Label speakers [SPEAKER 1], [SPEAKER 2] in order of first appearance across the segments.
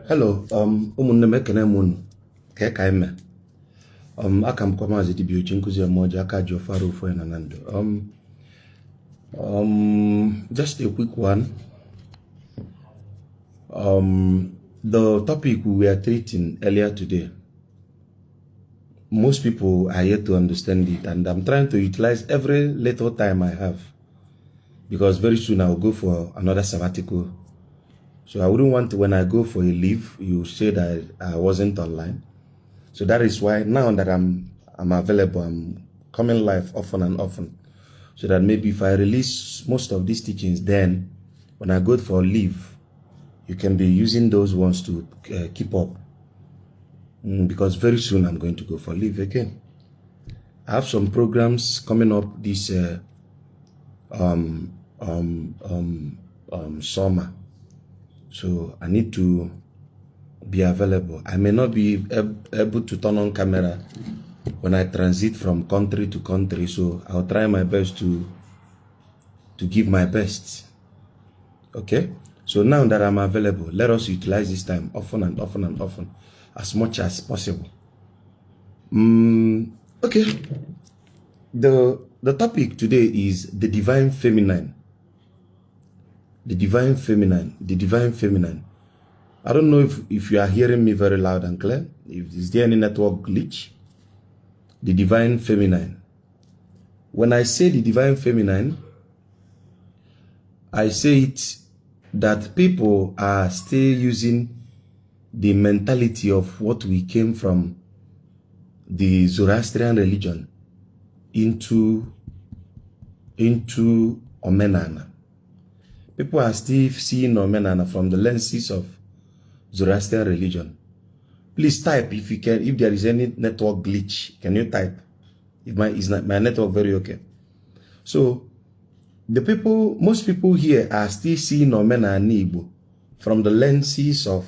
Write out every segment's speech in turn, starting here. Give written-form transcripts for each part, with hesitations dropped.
[SPEAKER 1] Hello, ụmụnne m ekene m unu ka ka ime aka m kwa maazị dibịa ochi nkụzi ọmọja aka ji ofara ofu na na ndụ. Just a quick one. The topic we were treating earlier today, most people are yet to understand it, and I'm trying to utilize every little time I have, because very soon I will go for another sabbatical. So I wouldn't want to, when I go for a leave, you say that I wasn't online. So that is why now that I'm available, I'm coming live often and often, so that maybe if I release most of these teachings, then when I go for leave, you can be using those ones to keep up. Because very soon I'm going to go for leave again. I have some programs coming up this summer. So I need to be available. I may not be able to turn on camera when I transit from country to country, so I'll try my best to give my best. Okay? So now that I'm available, let us utilize this time often and often and often, as much as possible. Okay. The topic today is the divine feminine. The divine feminine, the divine feminine. I don't know if you are hearing me very loud and clear. Is there any network glitch? The divine feminine. When I say the divine feminine, I say it that people are still using the mentality of what we came from the Zoroastrian religion into Omenaala. People are still seeing Omenaala from the lenses of Zoroastrian religion. Please type if you can, if there is any network glitch. Can you type? Is my network very okay? So the people, most people here are still seeing Omenaani Igbo from the lenses of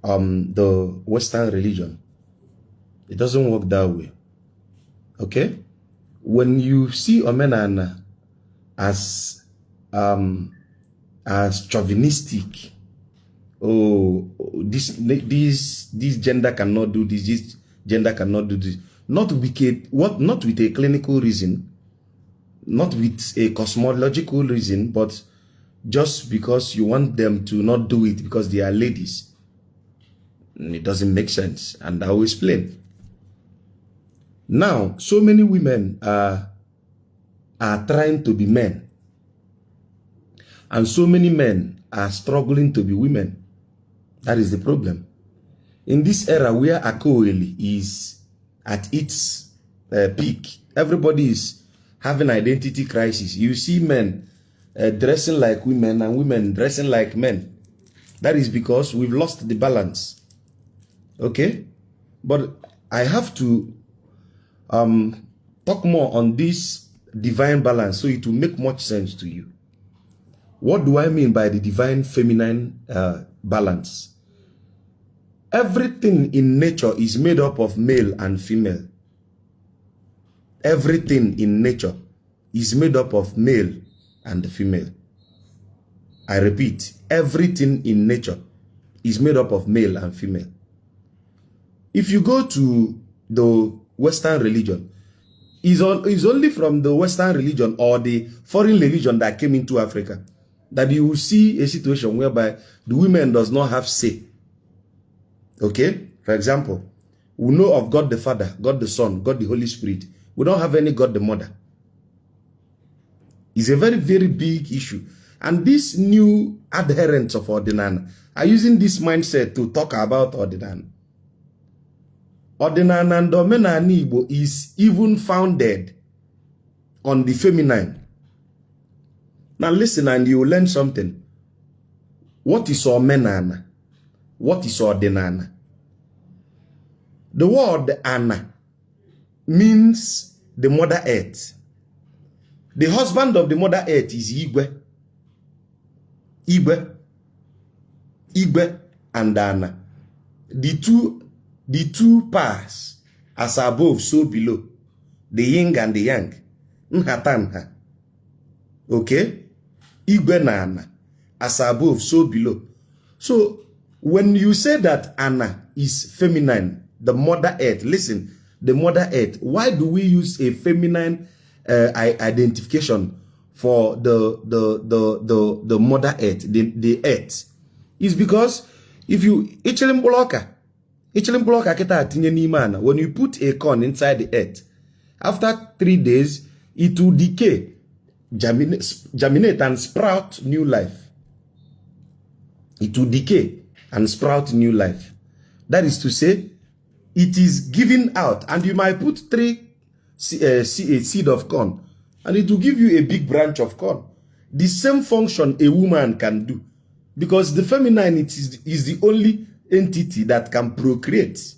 [SPEAKER 1] the Western religion. It doesn't work that way. Okay? When you see Omenaala as chauvinistic, this gender cannot do this gender cannot do this, not with a clinical reason, not with a cosmological reason, but just because you want them to not do it because they are ladies. It doesn't make sense, and I will explain. Now, so many women are trying to be men, and so many men are struggling to be women. That is the problem. In this era where Akoeli is at its peak, everybody is having identity crisis. You see men dressing like women and women dressing like men. That is because we've lost the balance. Okay? But I have to talk more on this divine balance so it will make much sense to you. What do I mean by the divine feminine balance? Everything in nature is made up of male and female. Everything in nature is made up of male and female. I repeat, everything in nature is made up of male and female. If you go to the Western religion, it's only from the Western religion or the foreign religion that came into Africa that you will see a situation whereby the women does not have say. Okay? For example, we know of God the Father, God the Son, God the Holy Spirit. We don't have any God the Mother. It's a very, very big issue. And these new adherents of Odinaani are using this mindset to talk about Odinaani. Odinaani and Omenaani Igbo is even founded on the feminine. Now listen and you will learn something. What is Omenaala? What is Odinaani? The word Anna means the Mother Earth. The husband of the Mother Earth is Igwe. Igwe and Anna. The two pass as above, so below. The yin and the yang. Nhatanha. Okay? Igwe na Anna. as above, so below. So when you say that Anna is feminine, the mother earth, listen, the mother earth, why do we use a feminine identification for the mother earth, the earth? Is because if you when you put a corn inside the earth, after 3 days, it will decay, germinate and sprout new life. It will decay and sprout new life. That is to say, it is given out, and you might put 3 seed of corn, and it will give you a big branch of corn. The same function a woman can do, because the feminine is the only entity that can procreate.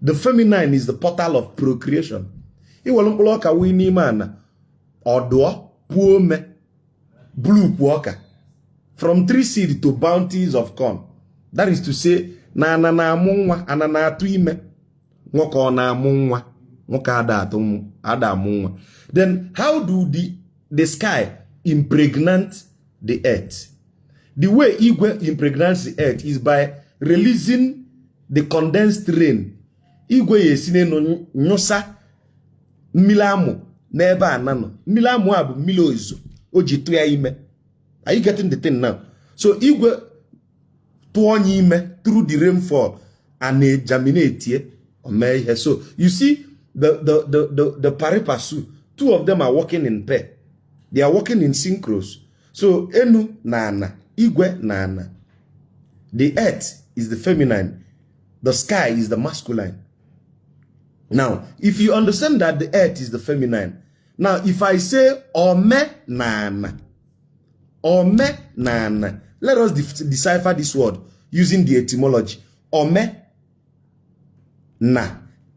[SPEAKER 1] The feminine is the portal of procreation. Blue walker. From 3 seed to bounties of corn. That is to say, na munwa, na atu ime. Nwoko na munwa. Ada munwa. Then how do the sky impregnate the earth? The way Igwe impregnates the earth is by releasing the condensed rain. Igwe yesine no nyosa milamu neba anano. Milamu abu milo izo. Ojitu ya ime. Are you getting the thing now? So Igwe tuonyi ime through the rainfall and germinate here. So you see the paripasu, 2 of them are working in pair. They are working in synchros. So Enu Nana, Igwe Nana. The earth is the feminine. The sky is the masculine. Now, if you understand that the earth is the feminine, now if I say Omenaala, Omenaala, let us decipher this word using the etymology. Ome na.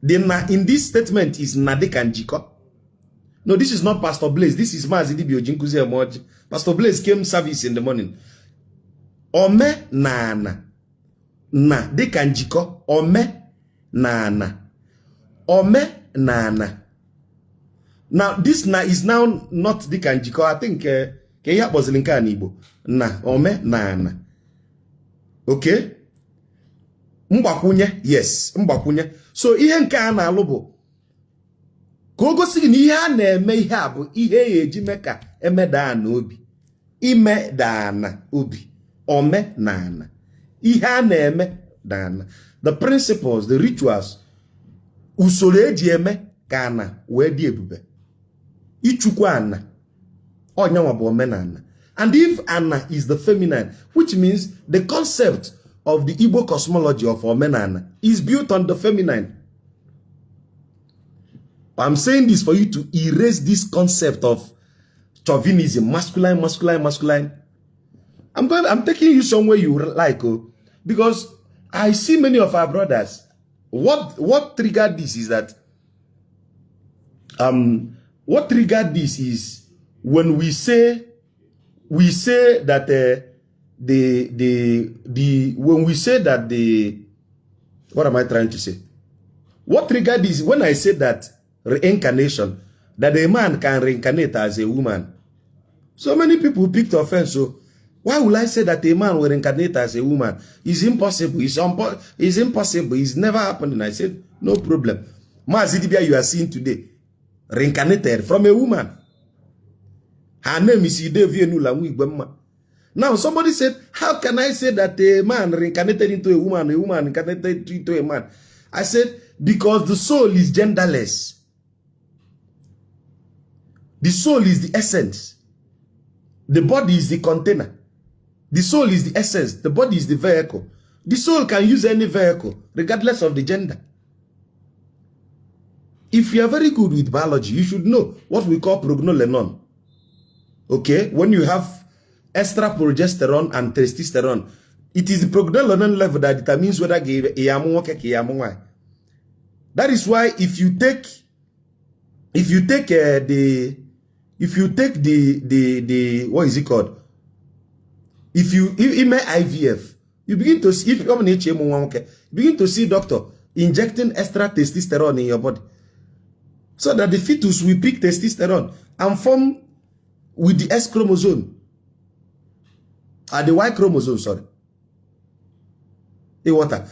[SPEAKER 1] The na in this statement is Nadekanjiko. No, this is not Pastor Blaze. This is Mazidi Biojinkuzi Emoji. Pastor Blaze came service in the morning. Omenaala. Na dekanjiko. Omenaala. Omenaala. Now this na is now not dekanjiko. I think Keya Bozilinka Igbo. Na Omenaala. Okay? Mbakunye, yes, mbakunye. So ihe nke a na-alụ bụ ka o gosi na ihe a na-eme ihe a bụ ihe eji mee ka emeda na obi. Ime dana obi. Omenaala. Ihe a na-eme dana. The principles, the rituals, usoro eji eme ka ana wee dị ebube. Ichukwu ana. Onyanwa bụ omenaala. And if Anna is the feminine, which means the concept of the Igbo cosmology of Omenaala is built on the feminine. I'm saying this for you to erase this concept of chauvinism, masculine, masculine, masculine. I'm taking you somewhere you like, because I see many of our brothers. What triggered this is that what triggered this is when we say that when we say that what am I trying to say? What triggered this when I said that reincarnation, that a man can reincarnate as a woman. So many people picked offense. So why will I say that a man will reincarnate as a woman? It's impossible. It's impossible. It's never happened. And I said, no problem. Mazidibia you are seeing today, reincarnated from a woman. Her name is Idevienula. Now somebody said, how can I say that a man reincarnated into a woman reincarnated into a man? I said, because the soul is genderless. The soul is the essence. The body is the container. The soul is the essence. The body is the vehicle. The soul can use any vehicle, regardless of the gender. If you are very good with biology, you should know what we call prognolenon. Okay? When you have extra progesterone and testosterone, it is the prognolenon level that determines whether that is why if you take the what is it called? If you IVF, you begin to see, if you come in you begin to see doctor injecting extra testosterone in your body, so that the fetus will pick testosterone and form with the X chromosome. The Y chromosome, sorry.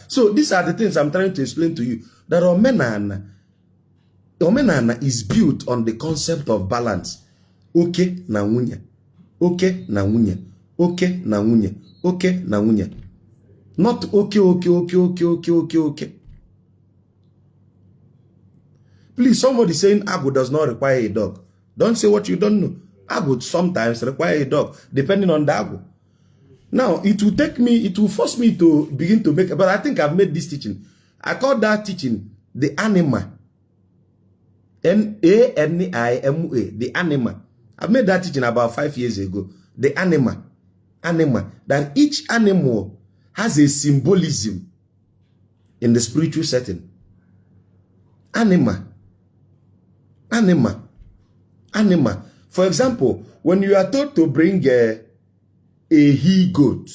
[SPEAKER 1] So these are the things I'm trying to explain to you. That Omenaana is built on the concept of balance. Okay na nwunye. Okay na nwunye. Okay na nwunye. Okay na nwunye. Not okay. Please, somebody saying Agbo does not require a dog. Don't say what you don't know. Agbo sometimes require a dog, depending on the Agbo. Now, it will force me to begin to make, but I think I've made this teaching. I call that teaching the anima. N-A-N-I-M-A, the anima. I've made that teaching about 5 years ago. The anima. That each animal has a symbolism in the spiritual setting. Anima. For example, when you are told to bring a he-goat,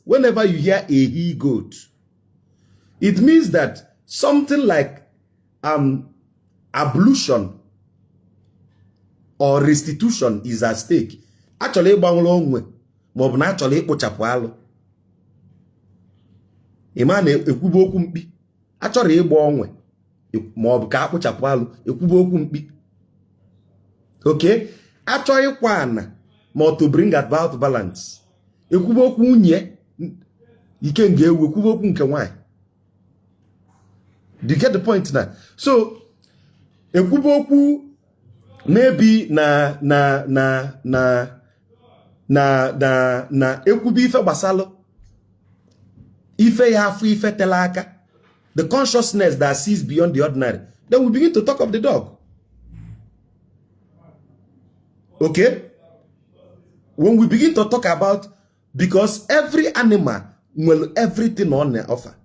[SPEAKER 1] whenever you hear a he-goat, it means that something like ablution or restitution is at stake. Actually, actually ekpochapụ alụ. Imana ekwubo okwu mkpi. Achọrọ ịgba onwe ma ọ bụ ka akpụchapụ alụ ekwubo okwu mkpi. Okay? Achọrọ ịkwa ana ma to bring about balance. Ekwubo okwu unye ike nga ewu ekwubo okwu nke nwanyị. Do you get the point now? So ekwubo okwu maybe na ekwubi ife gbasalo ife ya afọ ife tela aka, the consciousness that sees beyond the ordinary, then we begin to talk of the dog. Okay, when we begin to talk about, because every animal will everything on the offer.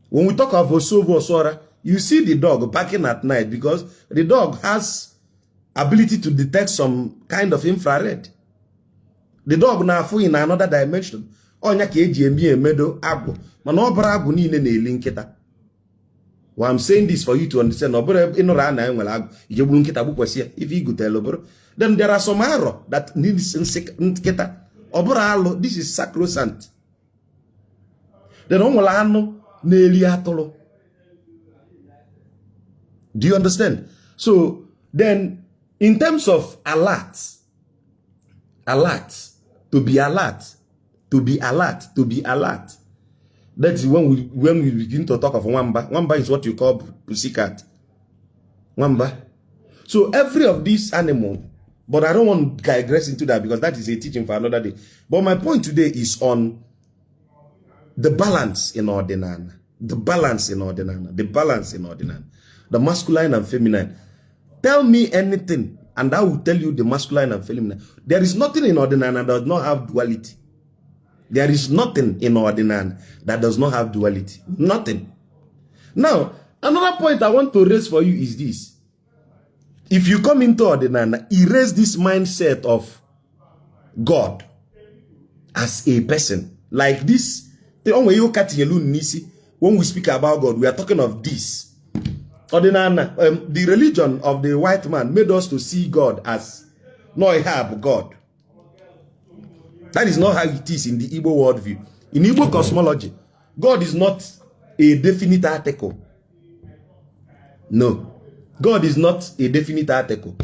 [SPEAKER 1] When we talk of Osovo Osora, you see the dog barking at night because the dog has ability to detect some kind of infrared. The dog now in another dimension. Onya ka eji emi emedo agbo. Mana obara agbo niile na eli nkita. Well, I'm saying this for you to understand. Obara inora na enwere agbo. Ije gburu nkita gbukwesi ya. If you go tell obara. Then there are some arrow that needs nkita. Obara alo, this is sacrosanct. Then onwere anu na eli atolo. Do you understand? So then in terms of alert, to be alert. That's when we begin to talk of Wamba. Wamba is what you call pussycat. Wamba. So every of these animal, but I don't want to digress into that because that is a teaching for another day. But my point today is on the balance in Odinaani. The masculine and feminine. Tell me anything, and I will tell you the masculine and feminine. There is nothing in Odinaani that does not have duality. There is nothing in Odinaani that does not have duality. Nothing. Now, another point I want to raise for you is this. If you come into Odinaani, erase this mindset of God as a person. Like this, when we speak about God, we are talking of this. Odinaani, the religion of the white man made us to see God as no have God. That is not how it is in the Igbo worldview. In Igbo cosmology, God is not a definite article. No. God is not a definite article.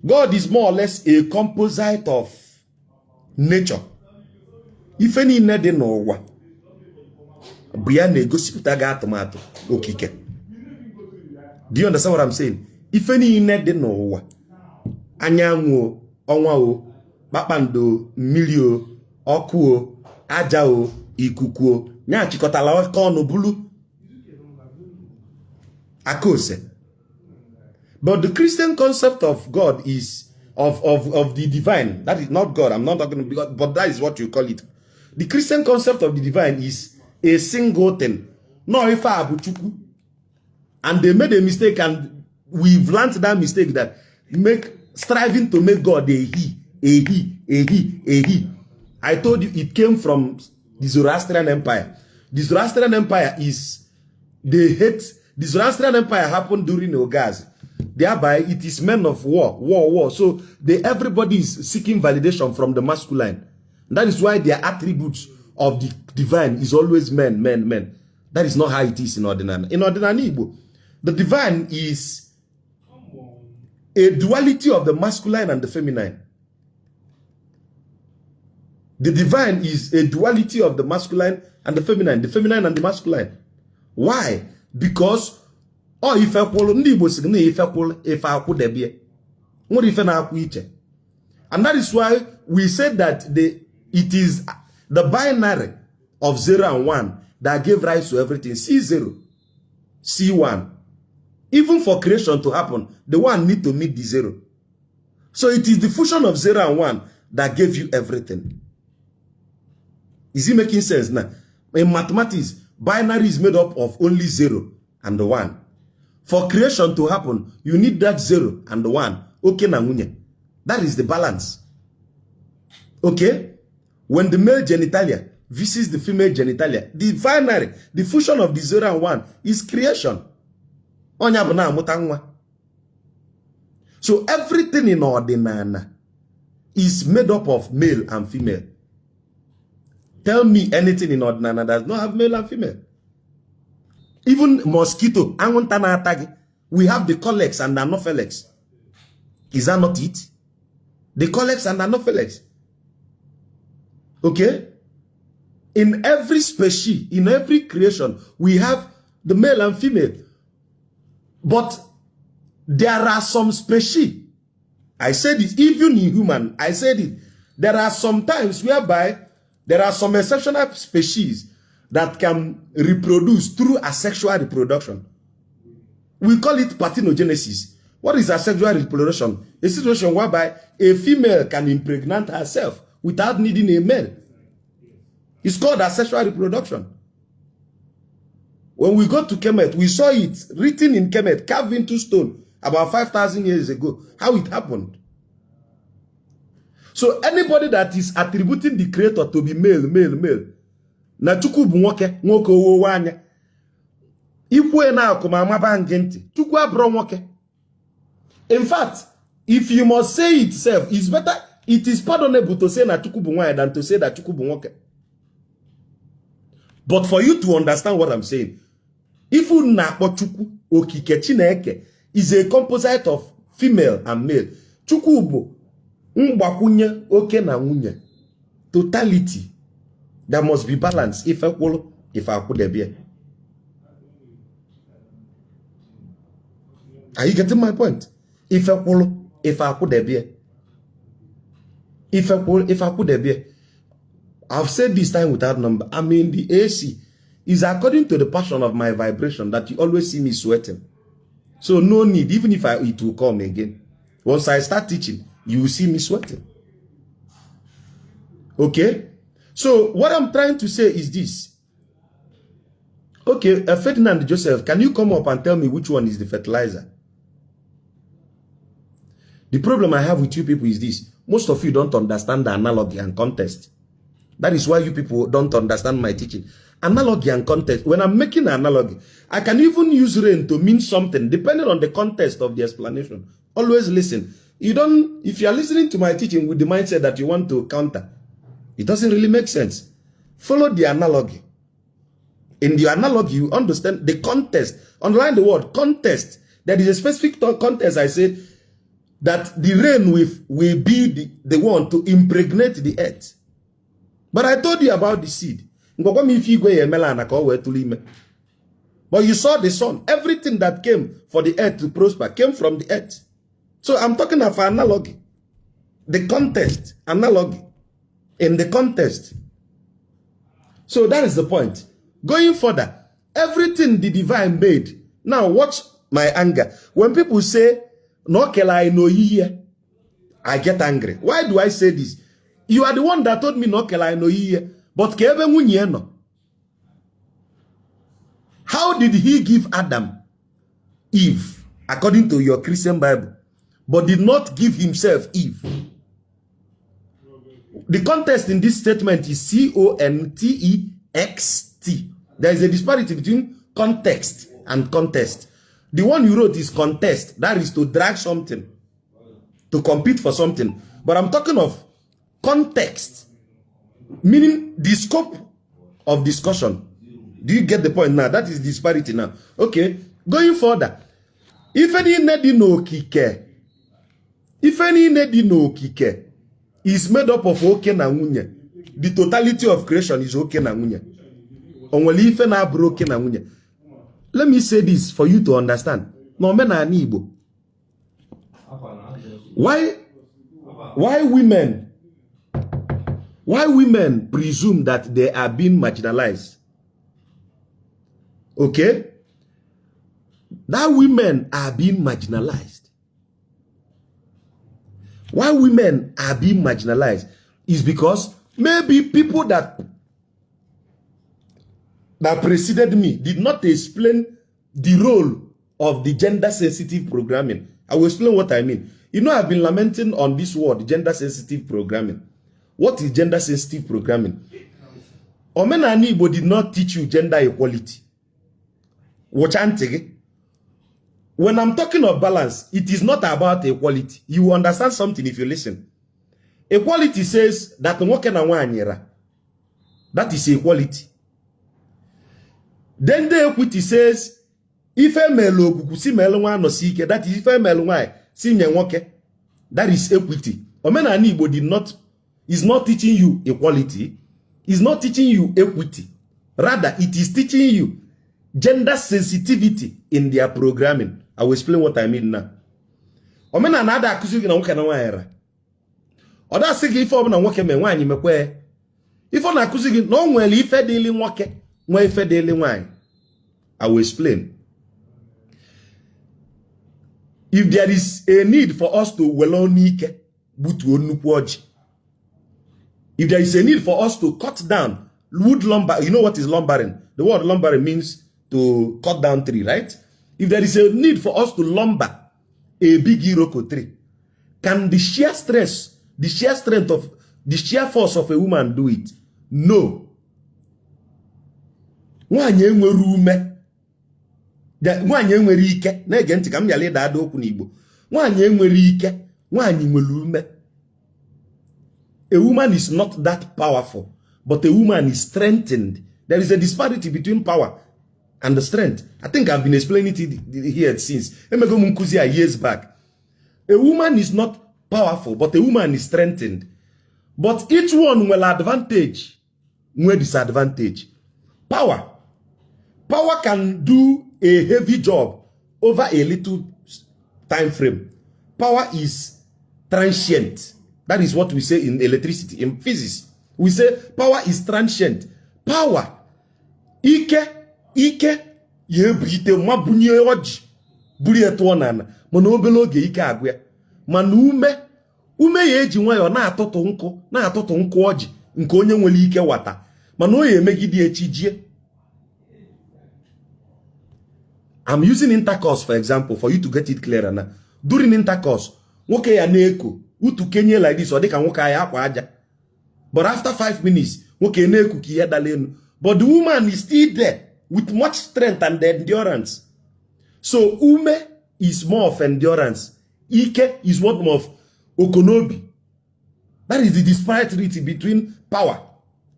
[SPEAKER 1] God is more or less a composite of nature. If any nede no wa, Brian gosipụta ga atụmatụ okike. Do you understand what I'm saying? If any nede no wa, anyanwụ, ọnwa o, kpakpando, mmiri o, ọkụ o, aja o, ikuku o, nya chịkọtala aka ọnụ bulu akose. But the Christian concept of God is of the divine. That is not God. I'm not talking about God, but that is what you call it. The Christian concept of the divine is a single thing. No, if I abuchuku. And they made a mistake, and we've learned that mistake, that striving to make God a he. I told you it came from the Zoroastrian Empire. The Zoroastrian Empire is, they hate, the Zoroastrian Empire happened during Ogazi. Thereby, it is men of war. So everybody is seeking validation from the masculine. That is why their attributes of the divine is always men. That is not how it is in Odinaani. In Odinaani Igbo, the divine is a duality of the masculine and the feminine. The divine is a duality of the masculine and the feminine and the masculine. Why? Because if I and that is why we said that it is the binary of 0 and 1 that gave rise to everything. C0, C1. Even for creation to happen, the 1 need to meet the 0. So it is the fusion of 0 and 1 that gave you everything. Is it making sense now? In mathematics, binary is made up of only 0 and 1. For creation to happen, you need that 0 and 1. Okay, nangunye. That is the balance. Okay? When the male genitalia visits the female genitalia, the binary, the fusion of the 0 and 1 is creation. So everything in Odinaani is made up of male and female. Tell me anything in Odinaani that does not have male and female. Even mosquito, we have the collex and the anopheles. Is that not it? The collex and anopheles. Okay? In every species, in every creation, we have the male and female. But there are some species. I said it, even in human, I said it. There are some times whereby there are some exceptional species that can reproduce through asexual reproduction. We call it parthenogenesis. What is asexual reproduction? A situation whereby a female can impregnate herself without needing a male. It's called asexual reproduction. When we go to Kemet, we saw it written in Kemet, carved into stone about 5,000 years ago, how it happened. So anybody that is attributing the creator to be male, na chukwu bu nwoke owowo anya ikwe na akuma amaba ngenti chukwu abro nwoke. In fact, if you must say itself, it's better, it is pardonable to say na chukwu bu nwanyị than to say that chukwu bu nwoke. But for you to understand what I'm saying, if you na chukwu okike Chineke is a composite of female and male. Chukwu bu mgbakwunye oke na nwunye, totality. There must be balance. If I could be. Are you getting my point? If I could be. I've said this time without number. I mean, the AC is according to the passion of my vibration that you always see me sweating. So no need, even if it will come again. Once I start teaching, you will see me sweating. Okay? So what I'm trying to say is this. Okay, Ferdinand Joseph, can you come up and tell me which one is the fertilizer? The problem I have with you people is this. Most of you don't understand the analogy and context. That is why you people don't understand my teaching. Analogy and context. When I'm making an analogy, I can even use rain to mean something depending on the context of the explanation. Always listen. If you are listening to my teaching with the mindset that you want to counter, it doesn't really make sense. Follow the analogy. In the analogy, you understand the context. Underline the word context. There is a specific context I said that the rain will be the one to impregnate the earth. But I told you about the seed. But you saw the sun. Everything that came for the earth to prosper came from the earth. So I'm talking of analogy. The context, analogy. In the context. So that is the point. Going further, everything the divine made. Now watch my anger. When people say, no kelai no ye, I get angry. Why do I say this? You are the one that told me no kelai no ye, but kebe munye no. How did he give Adam Eve, according to your Christian Bible, but did not give himself Eve? The context in this statement is context. There is a disparity between context and contest. The one you wrote is contest. That is to drag something, to compete for something. But I'm talking of context, meaning the scope of discussion. Do you get the point now? That is disparity now. Okay, going further. If any nedi no kike, is made up of oke na nwunye. The totality of creation is oke na nwunye. Onwere ife na abụrụ oke na nwunye. Let me say this for you to understand. No Omenaani Igbo. Why women presume that they are being marginalized? Okay? That women are being marginalized. Why women are being marginalized is because maybe people that preceded me did not explain the role of the gender-sensitive programming. I will explain what I mean. You know, I've been lamenting on this word, gender-sensitive programming. What is gender-sensitive programming? Omenaani Igbo did not teach you gender equality. When I'm talking of balance, it is not about equality. You will understand something if you listen. Equality says that that is equality. Then the equity says, if a male that is if a male that is equity. Omenaani Igbo is not teaching you equality, is not teaching you equity. Rather, it is teaching you gender sensitivity in their programming. I will explain what I mean now. Omenaani ada akuzi na nwoke na nwaanyị. Oda sigi ife obuna nwoke me nwaanyị mekwe. Ife na akuzi gi no nwere ife dili nwoke, nwe ife dili nwaanyị. I will explain. If there is a need for us to welonike butu onukwu oji. If there is a need for us to cut down wood lumber, you know what is lumbering? The word lumbering means to cut down tree, right? If there is a need for us to lumber a big iroko tree, can the sheer stress, the sheer strength of, the sheer force of a woman do it? No. Nwanyị enwere ume. Nwanyị enwere ike. Na-ege ntị ka m yale daada okwu n'Igbo. Nwanyị enwere ike. Nwanyị nwere ume. A woman is not that powerful, but a woman is strengthened. There is a disparity between power and the strength. I think I've been explaining it here since. Years back. A woman is not powerful, but a woman is strengthened. But each one will advantage, will disadvantage. Power can do a heavy job over a little time frame. Power is transient. That is what we say in electricity, in physics. We say power is transient. Power. Ike, yebrite mabunye oji. Buri etuonana. Mana obele oge ike agwe. Mana ume ye eji nwayo na atutu nku oji. Nke onye nwere ike wata. Mana o ye emegide echijie. I'm using intercourse for example for you to get it clearer now. During intercourse, nwoke ya na-eko. Utu kenye like this, or they can walk aja. But after 5 minutes, nwoke na-eku ki ya dalenu. But the woman is still there with much strength and endurance. So ume is more of endurance. Ike is what more of okonobi. That is the disparity between power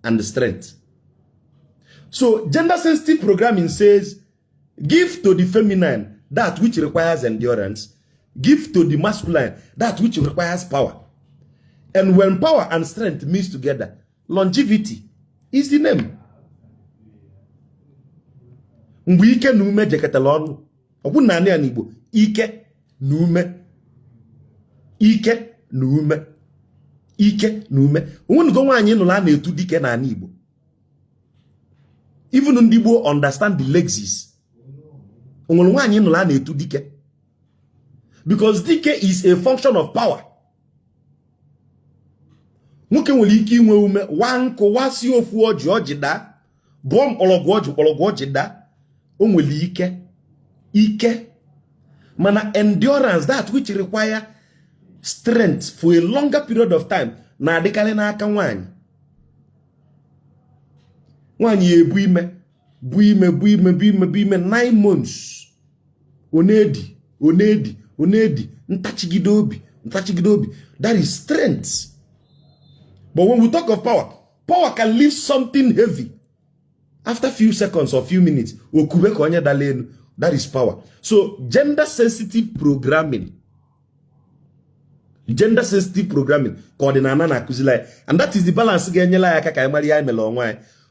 [SPEAKER 1] and the strength. So gender sensitive programming says, give to the feminine that which requires endurance. Give to the masculine that which requires power. And when power and strength mix together, longevity is the name. Mgbe ike na ume jekọtara ọnụ, ọ bụ naanị an Igbo, ike na ume. Ike na ume. Ike na ume. Onwenugo nwaanyị nụrụ a na-etu dike na an Igbo. Even ndị Igbo understand the lexis. Onwere nwaanyị nụrụ a na-etu dike. Because dike is a function of power. Nwoke nwere ike inwe ume, wankụ wasi ofu ọjị da, bụọ mkpọrọgwụ ọjị da. O nwere ike. Mana endurance, that which require strength for a longer period of time, na adịkarị n'aka nwaanyị. Nwaanyị ebu ime 9 months. onedi, onedi, onedi, ntachigidobi, ntachigidobi. That is strength. But when we talk of power, power can lift something heavy. After a few seconds or few minutes, that is power. So gender sensitive programming. Gender sensitive programming Odinaani na akuzila, and that is the balance again.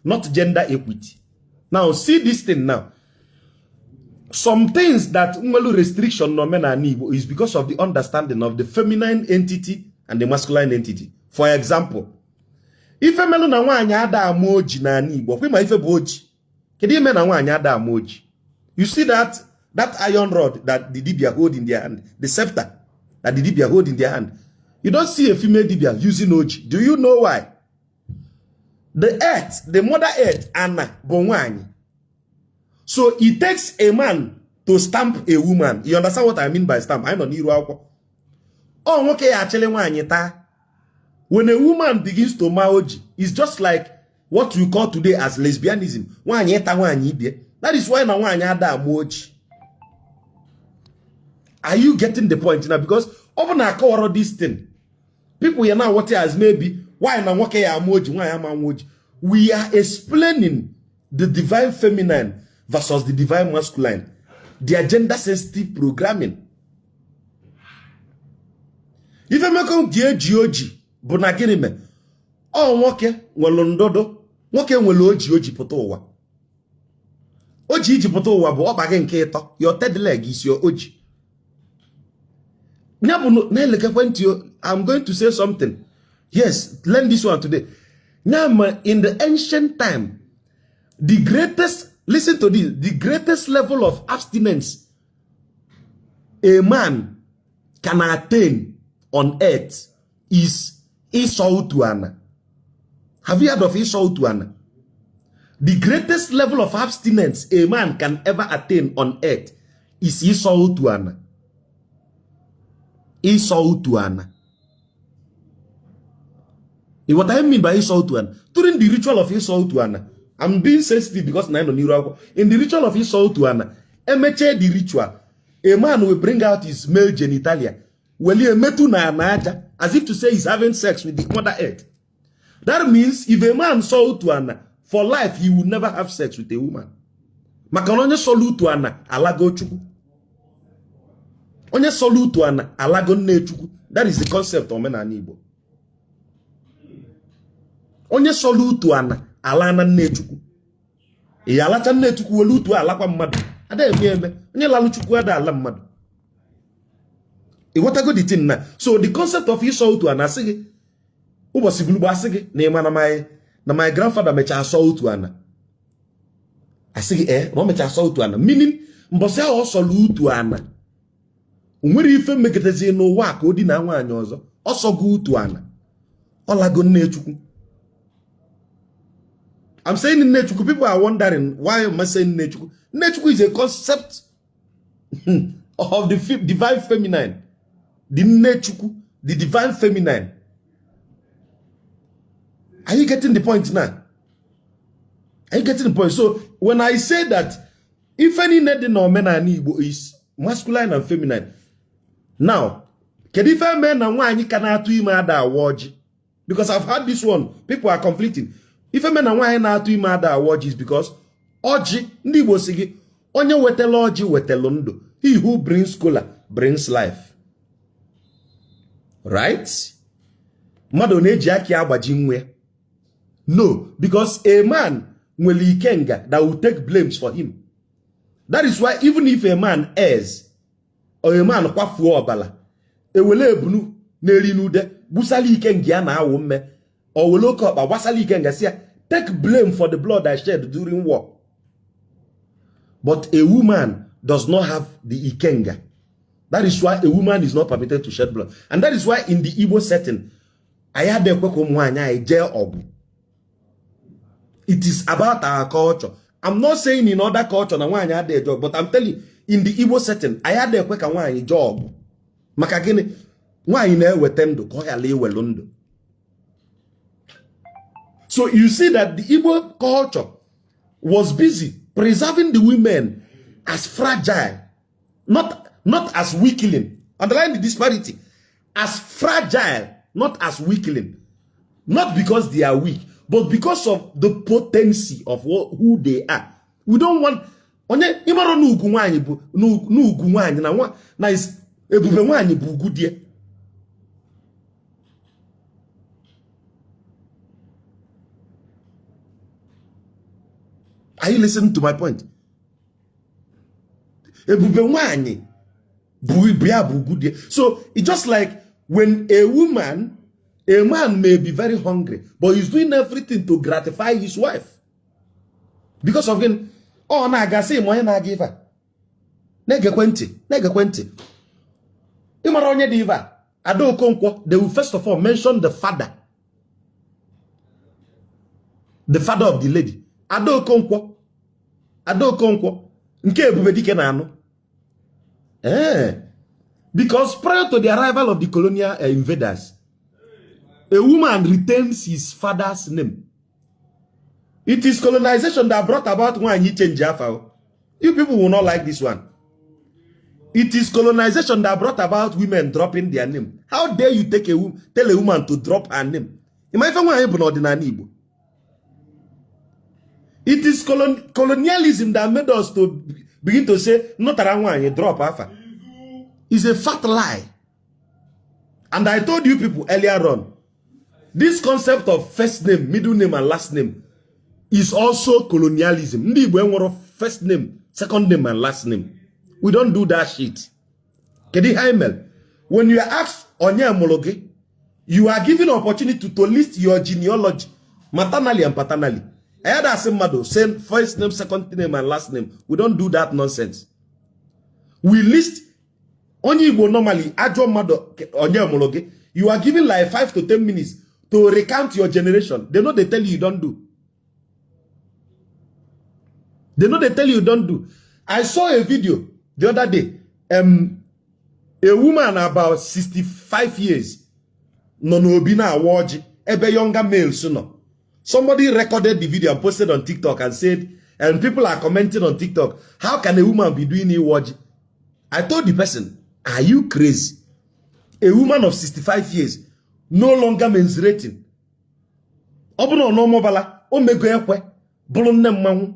[SPEAKER 1] Not gender equity. Now see this thing now. Some things that restriction no Omenaani is because of the understanding of the feminine entity and the masculine entity. For example, if a melu na nwaanyị ada amoji na Igbo, kwema ife bụ oji. Kedu ime na nwaanyị ada amoji? You see that iron rod that the dibia hold in their hand, the scepter that the dibia hold in their hand. You don't see a female dibia using oji. Do you know why? The earth, the mother earth, Anna Bonwani. So it takes a man to stamp a woman. You understand what I mean by stamp? I don't need to. Oh, okay, actually, when a woman begins to maoji, it's just like what we call today as lesbianism. That is why now are you getting the point now? Because over I call this thing, people are now what as maybe why now we are explaining the divine feminine versus the divine masculine, their gender sensitive programming. If I make GOG, but na gini me, oh nwoke nwelo ndodo, nwoke nwelo oji pụta ụwa. Oji iji pụta ụwa bụ ọkpa gị nke ịtọ, your third leg is your oji. I'm going to say something. Yes, learn this one today. Now, in the ancient time, the greatest, listen to this, the greatest level of abstinence a man can attain on earth is Isautuana. Have you heard of Isautuana? The greatest level of abstinence a man can ever attain on earth is Isautuana. Isautuana. What I mean by Isautuana, during the ritual of Isautuana, I'm being sensitive because in the ritual of Isautuana, the ritual, a man will bring out his male genitalia. As if to say he's having sex with the mother earth. That means if a man saw Tuana, for life he will never have sex with a woman. Makalonye solu Tuana, alago chuku. Onye solu Tuana, alago ne chuku. That is the concept of Omenaani Igbo. Onye solu Tuana, alana ne chuku. E alacha ne chuku welu tu alakwa mmadu. Ada eme. Onye lalu chuku ada ala mmadu. What I go the thing now. So the concept of Esau to an asigi, who was Sigulubasigi, name na my grandfather mecha saw to an asigi no mecha saw to an meaning Mbosa also lu to an. Umuri ife meketezi no work Odinaani anyozo also good to an. All I go nechuku. I'm saying in nechuku, people are wondering why am I saying nechuku? Nechuku is a concept of the divine feminine. The nechuku, the divine feminine. Are you getting the point now? Are you getting the point? So when I say that if any nedin or Omenaani is masculine and feminine, now can if a man and one cannot do him ada because I've had this one, people are conflicting. If a man and one na do him ada is because oji ndi bosigi onye wetelo oji wetelondo. He who brings cola brings life. Right? No, because a man will ikenga that will take blames for him. That is why even if a man errs or a man kwafu obala, e wele ebunu neri nude busali ikenga na awome or will look up a wasali ikenga say take blame for the blood I shed during war. But a woman does not have the ikenga. That is why a woman is not permitted to shed blood. And that is why in the Igbo setting, it is about our culture. I'm not saying in other culture, but I'm telling you, in the Igbo setting, I had a job. Makagini, so you see that the Igbo culture was busy preserving the women as fragile. Not as weakling. Underline the disparity. As fragile, not as weakling. Not because they are weak, but because of the potency of who they are. We don't want onye imaro n'ugwu nwanyi bụ n'ugwu nwanyi na is ebube nwanyi bụ ugwu die. Are you listening to my point? Ebube nwanyi bụ bia bụ ugwu die. So it's just like when a man may be very hungry, but he's doing everything to gratify his wife. Because of him, oh, na gasi mo na giver. Nege kwenti. Imara onye diva. Ado Okonkwo, they will first of all mention the father. The father of the lady. Ado Okonkwo. Nke ebube dike na anu. Because prior to the arrival of the colonial invaders, a woman retains his father's name. It is colonization that brought about when you change Jaffa. You people will not like this one. It is colonization that brought about women dropping their name. How dare you tell a woman to drop her name? It is colonialism that made us to begin to say, not around you drop alpha. It's a fat lie. And I told you people earlier on, this concept of first name, middle name, and last name is also colonialism. First name, second name, and last name. We don't do that shit. When you are asked on your homology, you are given opportunity to list your genealogy, maternally and paternally. I had a same first name, second name, and last name. We don't do that nonsense. We list only Igbo normally ajo mado on your homology. You are given like 5 to 10 minutes to recount your generation. They know they tell you don't do. They know they tell you don't do. I saw a video the other day. A woman about 65 years. No obina awoji. Ebe younger male sooner. Somebody recorded the video and posted on TikTok and said, and people are commenting on TikTok, how can a woman be doing iwoji? I told the person, are you crazy? A woman of 65 years no longer menstruating. Obuno no mobala omego ekwe bulu nne mmanwu.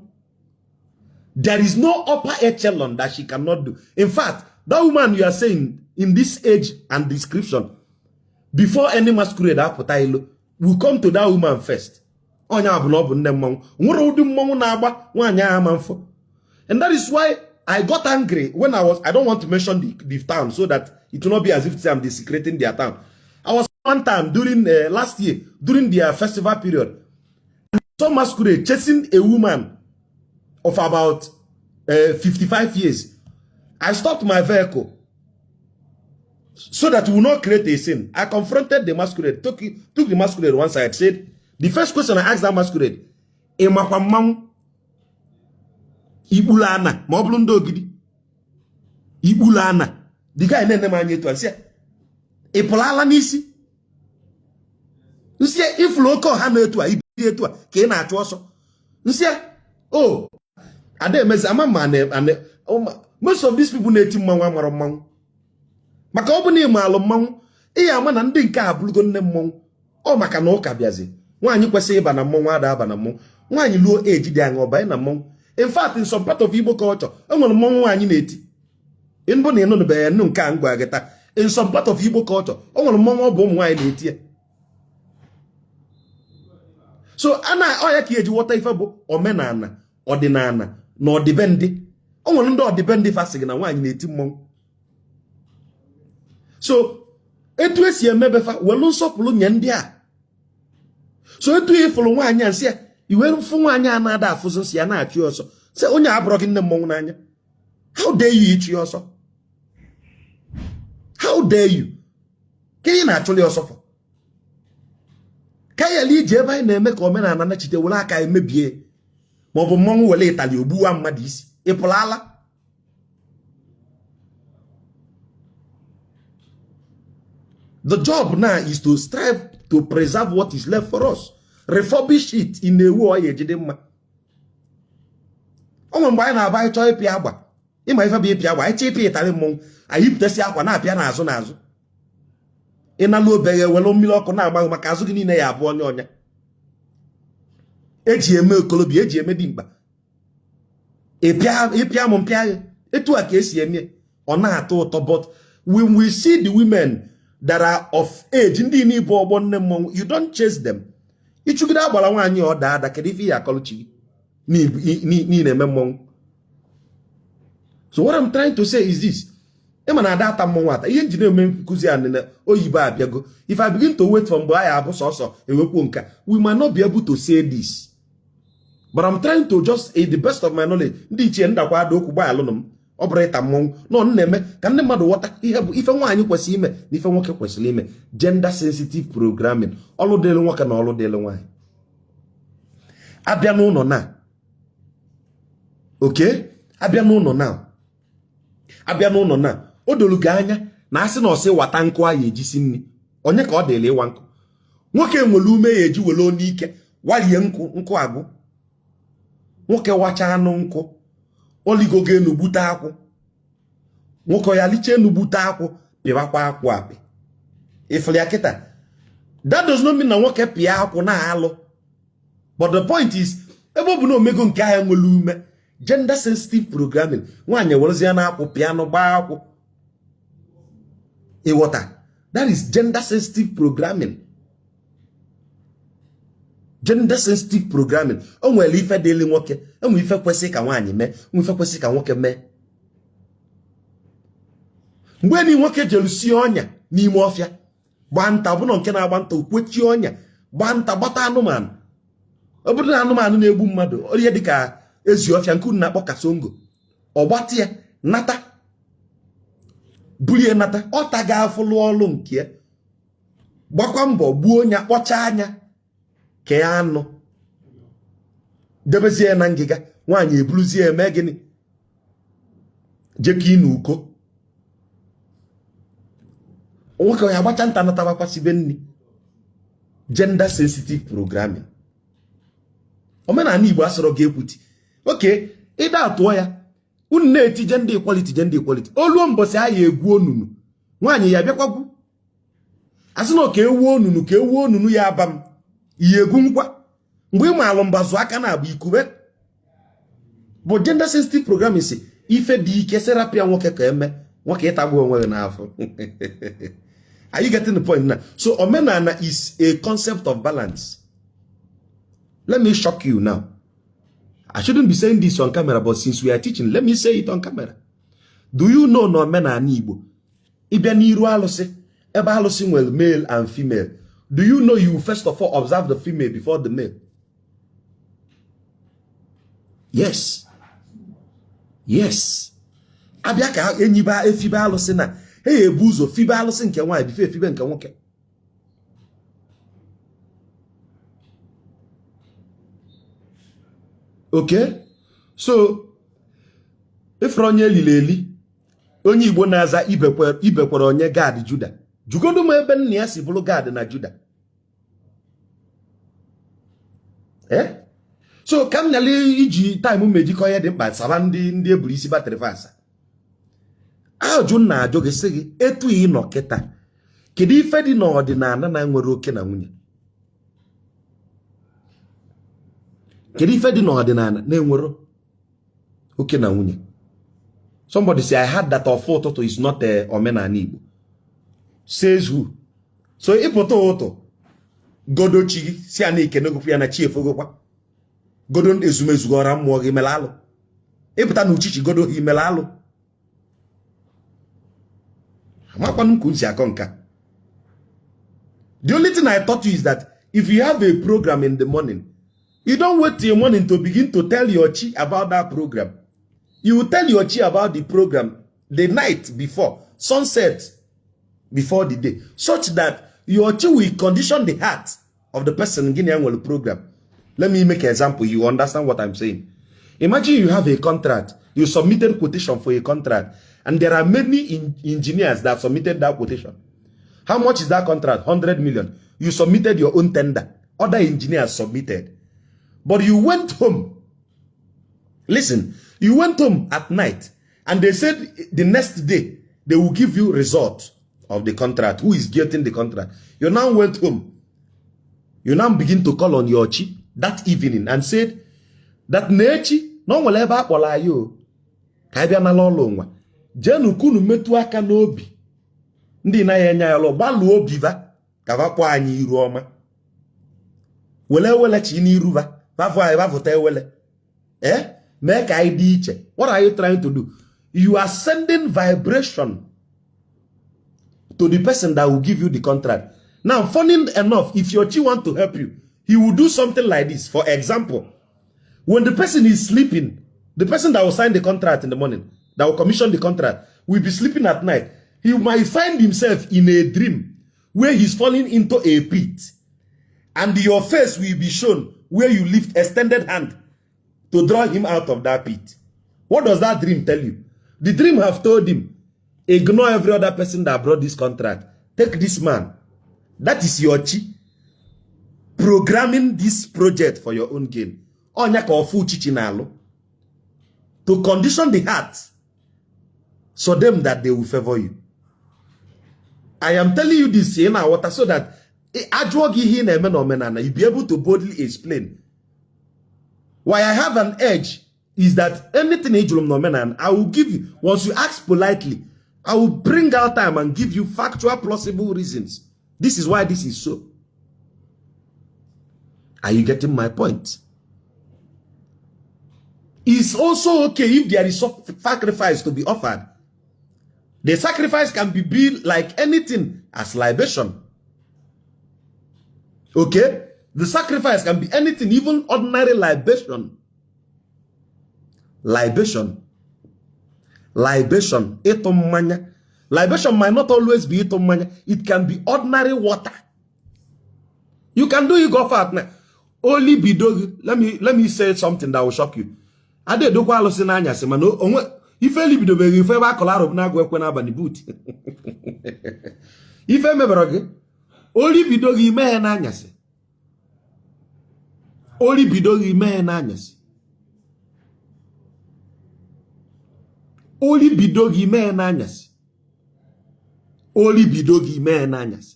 [SPEAKER 1] There is no upper echelon that she cannot do. In fact, that woman you are saying in this age and description, before any masquerade will come to that woman first. And that is why I got angry when I don't want to mention the town so that it will not be as if I'm desecrating their town. I was one time during last year, during their festival period, and I saw masquerade chasing a woman of about 55 years. I stopped my vehicle so that we will not create a scene. I confronted the masquerade, took the masquerade one side, said, the first question I asked that masquerade, Ibulana, Moblundo Gidi. Ibulana. The guy named Manyeto and said, Epolala Nisi. You see, if local Hanetua, Ibitua, Kena Toso. You see, oh, and most of these people need to Mamma. Macobani Malomong, Eaman and Dinka Blugon Nemong, or Macanoka Biazi. One you can say Banamong, Banamong, one you low age dang or Banamong. In fact, in some part of Igbo culture, in some part of Igbo culture, so Anna Oyaki water if Omenaala, Odinaani, nor dibendi. No dibendi fasting and wine in 18 months. So it was your mebefa, well, so Pulunyandia. So it will follow one and say, you went for one another fusons yana at you also. Say, only I broke in the monanya. How dare you eat yourself? How dare you? Can you naturally suffer? Can you lead Jeva in a make Omenaala and Chite Wulaka may be Mobo Mong will later you buam madis, Epolala? The job now is to strive to preserve what is left for us. Refurbish it in a war. ịma ife bụ ịpịa agwa anyị chịpịa ịtarị mmọnwụ anyị pụtasị akwa na-apịa n'azụ n'azụ ịnalụ obeghe welu mmiri ọkụ na-agbaghị maka azụ gị niile ya abụ onye ọnya eji eme okolobịa eji eme dimkpa ịpịa m mpịa gị etu a ka esi eme ọ na-atọ ụtọ. But when we see the women that are of age ndị n'ibu ọgbọ nne mmọnwụ, you don't chase them. Ichugide agbara nwaanyị ọ daa ada kedu ife ya akọlụchi gị ni na-eme mmọnwụ. So what I'm trying to say is this. Ema na ada ata mmọnwụ ata ihe njide eme nkụzi a na oyibo abịago. If I begin to wait for mgbe anyị abụ sọsọ ewekwu nka, we might not be able to say this. But I'm trying to just, the best of my knowledge, ndị ichie ndakwa ada okwu gbaalụ m ọ bụrụ ịta mmọnwụ nọ na-eme ka ndị mmadụ ghọta ihe bụ ife nwaanyị kwesịrị ime na ife nwoke kwesịrị ime. Gender sensitive programming, ọlụ dịrị nwoke na ọlụ dịrị nwaanyị. Abịa n'ụlọ na abịa n'ụlọ na o dolu gị anya na asị na ọsị wata nkụ a ya ejisi nri, onye ka ọ dịrị ịwa nkụ? Nwoke nwere ume ya eji were onye ike walie nkụ agụ. Nwoke wacha anụ nkụ oligogo enu gbute akwụ, nwoke ya liche enu gbute akwụ pịwakwa akwụ apị. Ifere ya kịta, that does not mean na nwoke pịa akwụ na-alụ. But the point is, ebe ọ bụ na omego nke ahịa nwere ume, gender sensitive programming, nwaanyị werezie na akwụ piano gbaa akwụ. Ịghọta? That is gender sensitive programming. Gender sensitive programming. O nwere ife dịrị nwoke, o nwere ife kwesị ka nwaanyị mee, o nwere ife kwesị ka nwoke mee. Mgbe ni nwoke jelusie ọnya n'ime ọfịa, gbaa nta, ọbụna nke na-agba nta okwechi ọnya, gbaa nta gbata anụmanụ. Ọ bụrụ na anụmanụ na-egbu mmadụ, ihe dịka ezi ọfịa nke unu na-akpọ kasongo, ọ gbata ya nata, bulie nata, ọ taga afụlụ ọlụ nke ya, gbakwa mbọ gbuo onye, kpọcha anya ke ya anụ, debezie na ngịga, nwaanyị eburuzie eme gịnị? Jeki na uko. Nwoke ya agbacha nta natabakwasibe nni. Gender sensitive programming. Omenaala Igbo asọrọ gị ekwuti. Okay, ịda atụọ ya, unu na-eti gender equality. Oluo mbọsị a ya egwu onunu, nwaanyị ya bịakwagwu. Asị na ka ewu onunu ya abam. Ihe egwu nkwa. Mgbe ịma alụ mbazụ aka na-agba ikube. Bụ gender sensitive programming si ife dị ike serapịa nwoke ka eme, nwoke ịtagbu onwe n'afọ. Are you getting the point now? So Omenaala is a concept of balance. Let me shock you now. I shouldn't be saying this on camera, but since we are teaching, let me say it on camera. Do you know na Omenaala Igbo? Ịbịa n'iru alụsị, ebe alụsị nwere male and female. Do you know you first of all observe the female before the male? Yes. Yes. Abịa ka enyiba efibe alụsị na ebu ụzọ fibe alụsị nke nwaanyị bifo efibe nke nwoke. Okay? So, ifere onye elili onye Igbo na-aza ibekwere onye Gad Juda. Jugodu m ebe nna ya si bụrụ Gad na Juda. So, ka m nyale iji time mejikọ ya dị mkpa saba ndị eburu isi batrị fasa. Ajụ na ajụ gị sị gị etu ị nọ kịta. Kedu ife dị n'ọdịnala na nwere oke na nwunye? Kedu ife dị n'ọdịnala na-enwere oke na nwunye? Somebody say I had that of ụtụtụ is not Omenaala Igbo. Says who? So ịpụta ụtụ godo chi gị si ana ike n'ogokwu ya na chi efogokwa. Godo ezumezu ọra mmụọ gị mere alụ. Ịpụta na uchichi godo gị mere alụ. Amakwanụ ka nsi akọ nka. The only thing I taught you is that if you have a program in the morning, you don't wait till morning to begin to tell your chi about that program. You will tell your chi about the program the night before, sunset before the day, such that your chi will condition the heart of the person in the program. Let me make an example. You understand what I'm saying? Imagine you have a contract. You submitted quotation for a contract, and there are many engineers that submitted that quotation. How much is that contract? 100 million. You submitted your own tender. Other engineers submitted. But you went home. Listen, you went home at night And they said the next day, they will give you result of the contract. Who is getting the contract? You now went home. You now begin to call on your chi that evening and said that nechi no will ever akpola you. Kabia na lolo nwa. Jenu kunu metu aka n'obi. Ndi na yenya yalo balu obi va. Kava kwa anyi iru oma. Wele chi ni iru va. Vavo te wele. Make ID check. What are you trying to do? You are sending vibration to the person that will give you the contract. Now, funny enough, if your chi want to help you, he will do something like this. For example, when the person is sleeping, the person that will sign the contract in the morning, that will commission the contract, will be sleeping at night. He might find himself in a dream where he's falling into a pit. And your face will be shown where you lift extended hand to draw him out of that pit. What does that dream tell you? The dream have told him, ignore every other person that brought this contract. Take this man. That is your chi. Programming this project for your own gain. To condition the heart so them that they will favor you. I am telling you this so that you'll be able to boldly explain. Why I have an edge is that anything I will give you. Once you ask politely, I will bring out time and give you factual, plausible reasons. This is why this is so. Are you getting my point? It's also okay if there is sacrifice to be offered. The sacrifice can be like anything as libation. Okay? The sacrifice can be anything, even ordinary libation. Libation. Libation. Libation might not always be itomanya. It can be ordinary water. You can do it go far now. Only be dog. Let me say something that will shock you. Ade do kwa losi na anyase man onwe ife libido be ife ba kolaro na agwe kwe na abani boot. Ife mebero gi oli bido gi me na anyase. Oli bido gi me na anyase. Oli bido gi me na anyase. Oli bido gi me na anyase.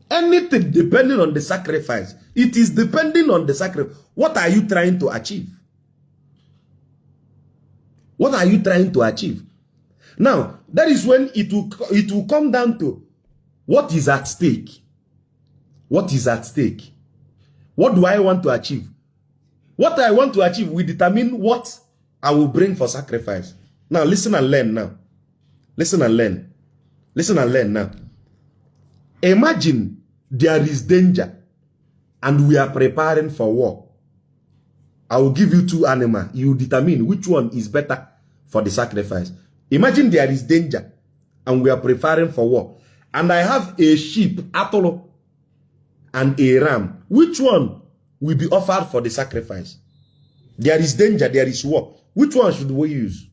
[SPEAKER 1] Anything depending on the sacrifice. It is depending on the sacrifice. What are you trying to achieve? What are you trying to achieve? Now, that is when it will come down to what is at stake. What is at stake? What do I want to achieve? What I want to achieve will determine what I will bring for sacrifice. Now, listen and learn now. Listen and learn. Listen and learn now. Imagine there is danger and we are preparing for war. I will give you two animals. You determine which one is better for the sacrifice. Imagine there is danger and we are preparing for war. And I have a sheep, atolo, and a ram. Which one will be offered for the sacrifice? There is danger, there is war. Which one should we use?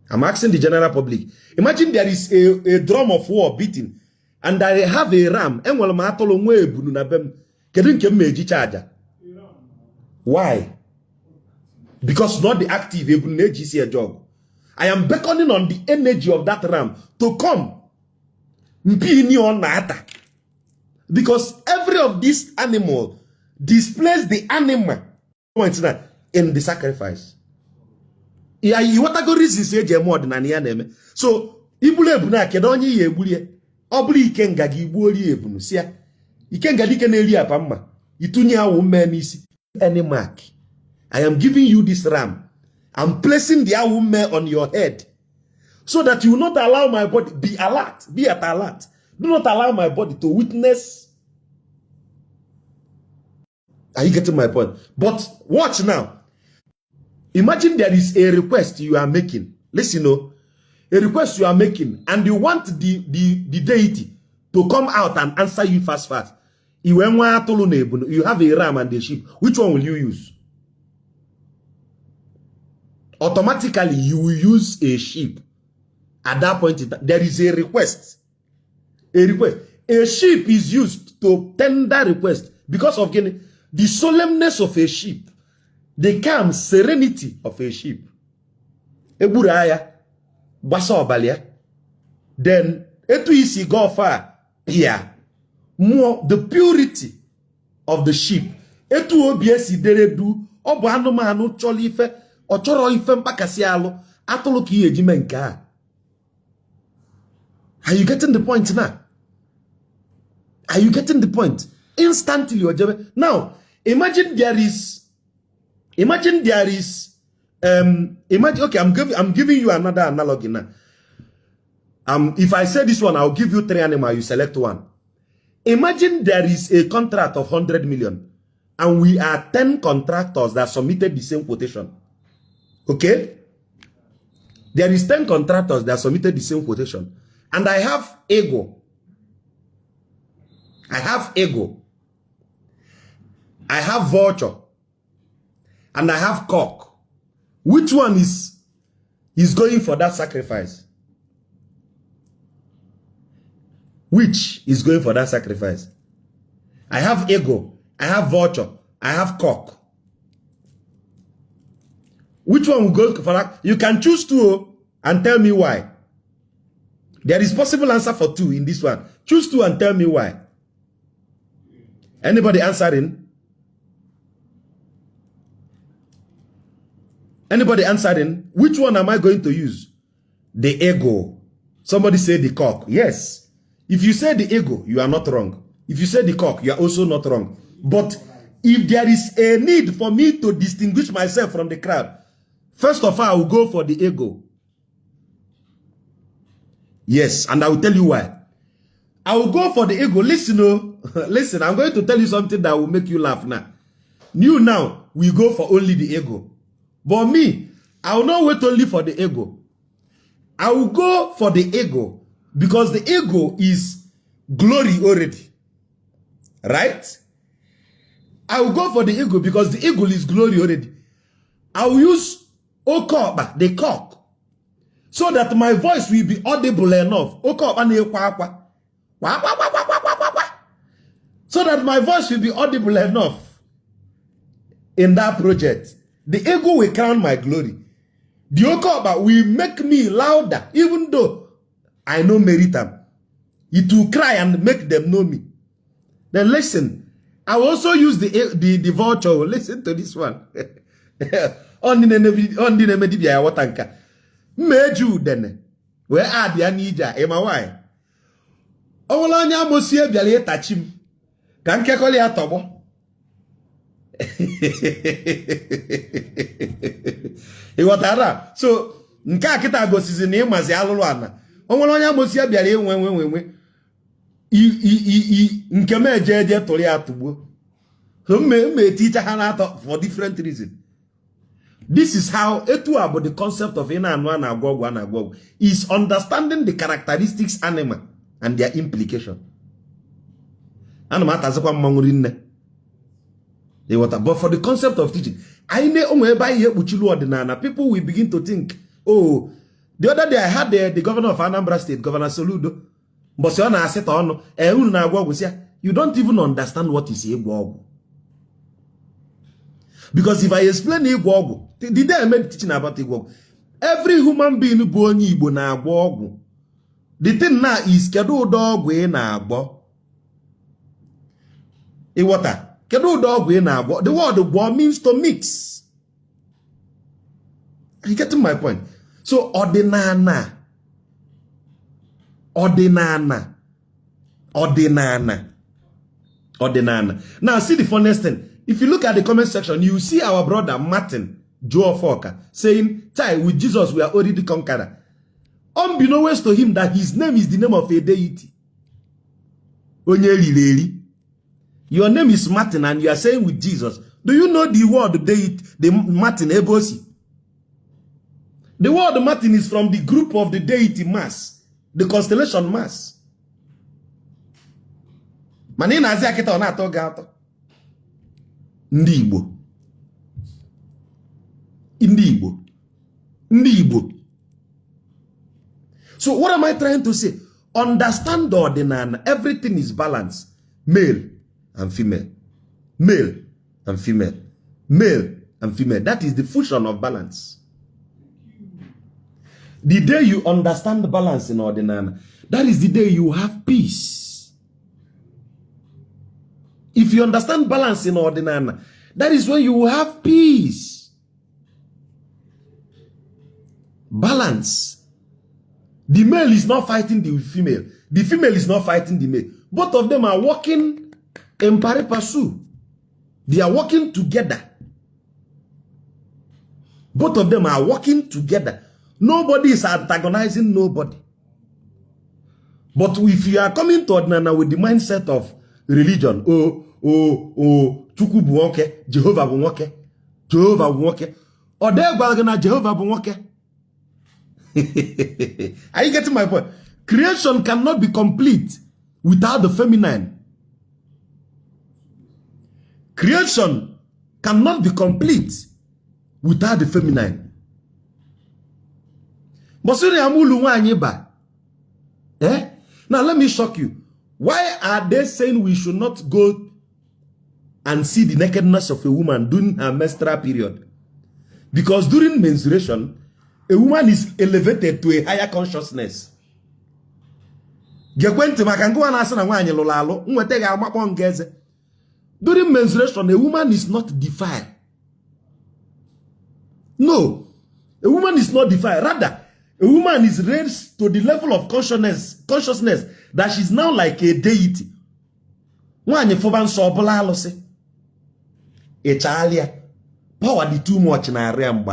[SPEAKER 1] I'm asking the general public. Imagine there is a drum of war beating, and I have a ram. Why? Because not the active job. I am beckoning on the energy of that ram to come. Because every of these animal displays the animal in the sacrifice. Yeah, you want to go reason more than Odinaani. So, Ibule Ebuna Kedonyi Yebulie, Obli Kenga Gibuoli Ebunu, Sia, Ikenga Dikenelia Pamma, Itunya woman is any mark. I am giving you this ram. I'm placing the woman on your head so that you will not allow my body, be alert, be at alert. Do not allow my body to witness. Are you getting my point? But watch now. Imagine there is a request you are making. Listen, a request you are making, and you want the deity to come out and answer you fast. You have a ram and a sheep. Which one will you use? Automatically, you will use a sheep. At that point, there is a request. A request. A sheep is used to tender request because of the solemnness of a sheep the calm serenity of a sheep. Eburaya, basobalia. Then etu isi go far here. More the purity of the sheep. Etu obiesi deredu obu anumanu choli ife ochoro ife mpakasi alu atulu ki ejime nke a. Are you getting the point now? Are you getting the point? Instantly, now imagine there is okay, I'm giving you another analogy now. If I say this one, I'll give you 3 animals, you select one. Imagine there is a contract of 100 million and we are 10 contractors that submitted the same quotation. Okay? There is 10 contractors that submitted the same quotation. And I have ego. I have ego. I have vulture. And I have cock. Which one is going for that sacrifice? Which is going for that sacrifice? I have ego. I have vulture. I have cock. Which one will go for that? You can choose 2 and tell me why. There is possible answer for 2 in this one. Choose 2 and tell me why. Anybody answering? Anybody answering? Which one am I going to use? The ego. Somebody say the cock. Yes. If you say the ego, you are not wrong. If you say the cock, you are also not wrong. But if there is a need for me to distinguish myself from the crowd, first of all, I will go for the ego. Yes, and I will tell you why. I will go for the ego. Listen, listen, I'm going to tell you something that will make you laugh now. You now, we go for only the ego. But me, I will not wait only for the ego. I will go for the ego because the ego is glory already. Right? I will go for the ego because the ego is glory already. I will use Okoba, the cock, so that my voice will be audible enough. So that my voice will be audible enough in that project. The ego will crown my glory. The Okoba will make me louder, even though I know merit them. It will cry and make them know me. Then listen, I will also use the vulture. Listen to this one. On the Medibia Watanka. Meju then. Where are the Anija? Emma why? Olanya Mosia Bialia Tachim. Can Kakoli Atobo? So, Nkakita goes his name as Yaluana. Olanya Mosia Bialia when Nkeme Jeja Toliatubo. Whom may teach a Hanata for different reasons. This is how about the concept of ina and one agog is understanding the characteristics animal and their implication. Animal has a mangurin. But for the concept of teaching, I know Odinaani, people will begin to think, oh, the other day I had the governor of Anambra State, Governor Soludo, but you don't even understand what is Igbo. Because if I explain Igbo, the day I made teaching about Igbo, every human being born Igbo na Agbo. The thing now is kedu dog we na Agbo. Iwata. Kedu dog we na Agbo. The word Agbo means to mix. Are you getting my point? So Odinaani. Now see the funniest thing. If you look at the comment section, you see our brother Martin Joe Fokker saying, "Chai, with Jesus we are already conqueror." Unbeknownst to him that his name is the name of a deity. Your name is Martin and you are saying with Jesus. Do you know the word deity, the Martin Ebosi? The word Martin is from the group of the deity mass, the constellation mass. Manina Aziaketa onato gato. Ndi Igbo. So what am I trying to say? Understand the Odinaani. Everything is balanced. Male and female. Male and female. Male and female. That is the fusion of balance. The day you understand the balance in Odinaani, that is the day you have peace. If you understand balance in Odinaani, that is when you will have peace. Balance. The male is not fighting the female. The female is not fighting the male. Both of them are working in pari passu. They are working together. Both of them are working together. Nobody is antagonizing nobody. But if you are coming to Odinaani with the mindset of religion, Chukwu bu nwoke, Jehovah bu nwoke, Jehovah bu nwoke, or they gwara Jehovah bu nwoke. Are you getting my point? Creation cannot be complete without the feminine. Creation cannot be complete without the feminine. Now let me shock you. Why are they saying we should not go and see the nakedness of a woman during her menstrual period? Because during menstruation, a woman is elevated to a higher consciousness. During menstruation, a woman is not defiled. No, a woman is not defiled. Rather, a woman is raised to the level of consciousness that she's now like a deity. Power is too much in our realm.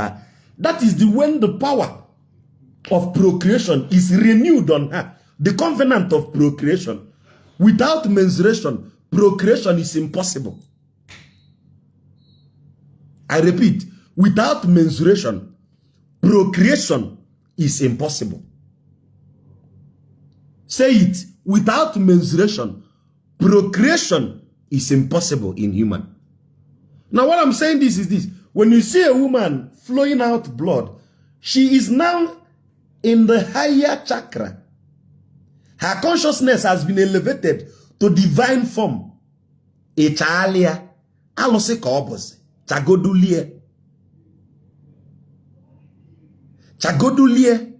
[SPEAKER 1] That is when the power of procreation is renewed on her. The covenant of procreation. Without menstruation, procreation is impossible. I repeat, without menstruation, procreation is impossible. Say it. Without menstruation, procreation is impossible in human. Now what I'm saying is this. When you see a woman flowing out blood, she is now in the higher chakra. Her consciousness has been elevated to divine form. Echalia, alose kobos, chagodulie. Chagodulie.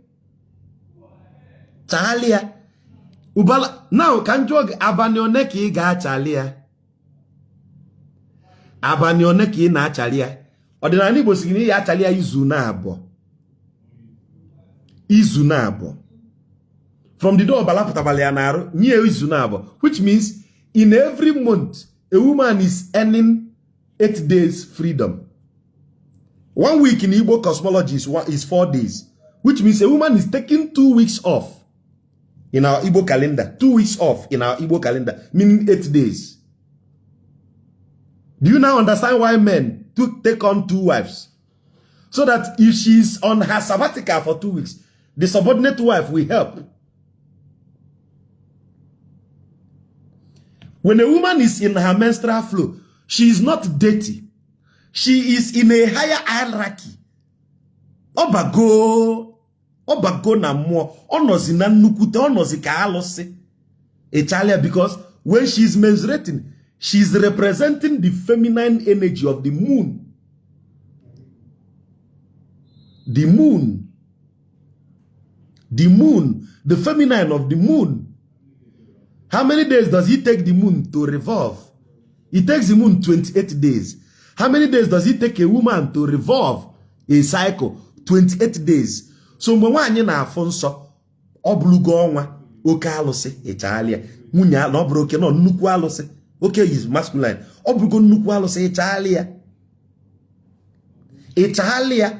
[SPEAKER 1] Chalia. Ubala. Now, can you abanioneki ga chalia? Abanioneki na chalia. Odinaani bosigini ya chalia izunabo. From the door of Balaputabalanaro, near izunabo. Which means, in every month, a woman is earning 8 days freedom. 1 week in Igbo cosmology is 4 days. Which means a woman is taking 2 weeks off. In our Igbo calendar, 2 weeks off in our Igbo calendar, meaning 8 days. Do you now understand why men take on 2 wives? So that if she's on her sabbatical for 2 weeks, the subordinate wife will help. When a woman is in her menstrual flow, she is not dirty. She is in a higher hierarchy. Obago na mo onozi na nukute onozi ka alose Italia, because when she is menstruating, she is representing the feminine energy of the moon. The moon, the feminine of the moon. How many days does it take the moon to revolve? It takes the moon 28 days. How many days does it take a woman to revolve a cycle? 28 days. So mgbe nwaanyị na-afụ nsọ ọ bụrụgo ọnwa oke alụsị ịchaalịa nwunye na ọ bụrụ oke nọ nnukwu alụsị oke is masculine ọ bụrụgo nnukwu alụsị ịchaalịa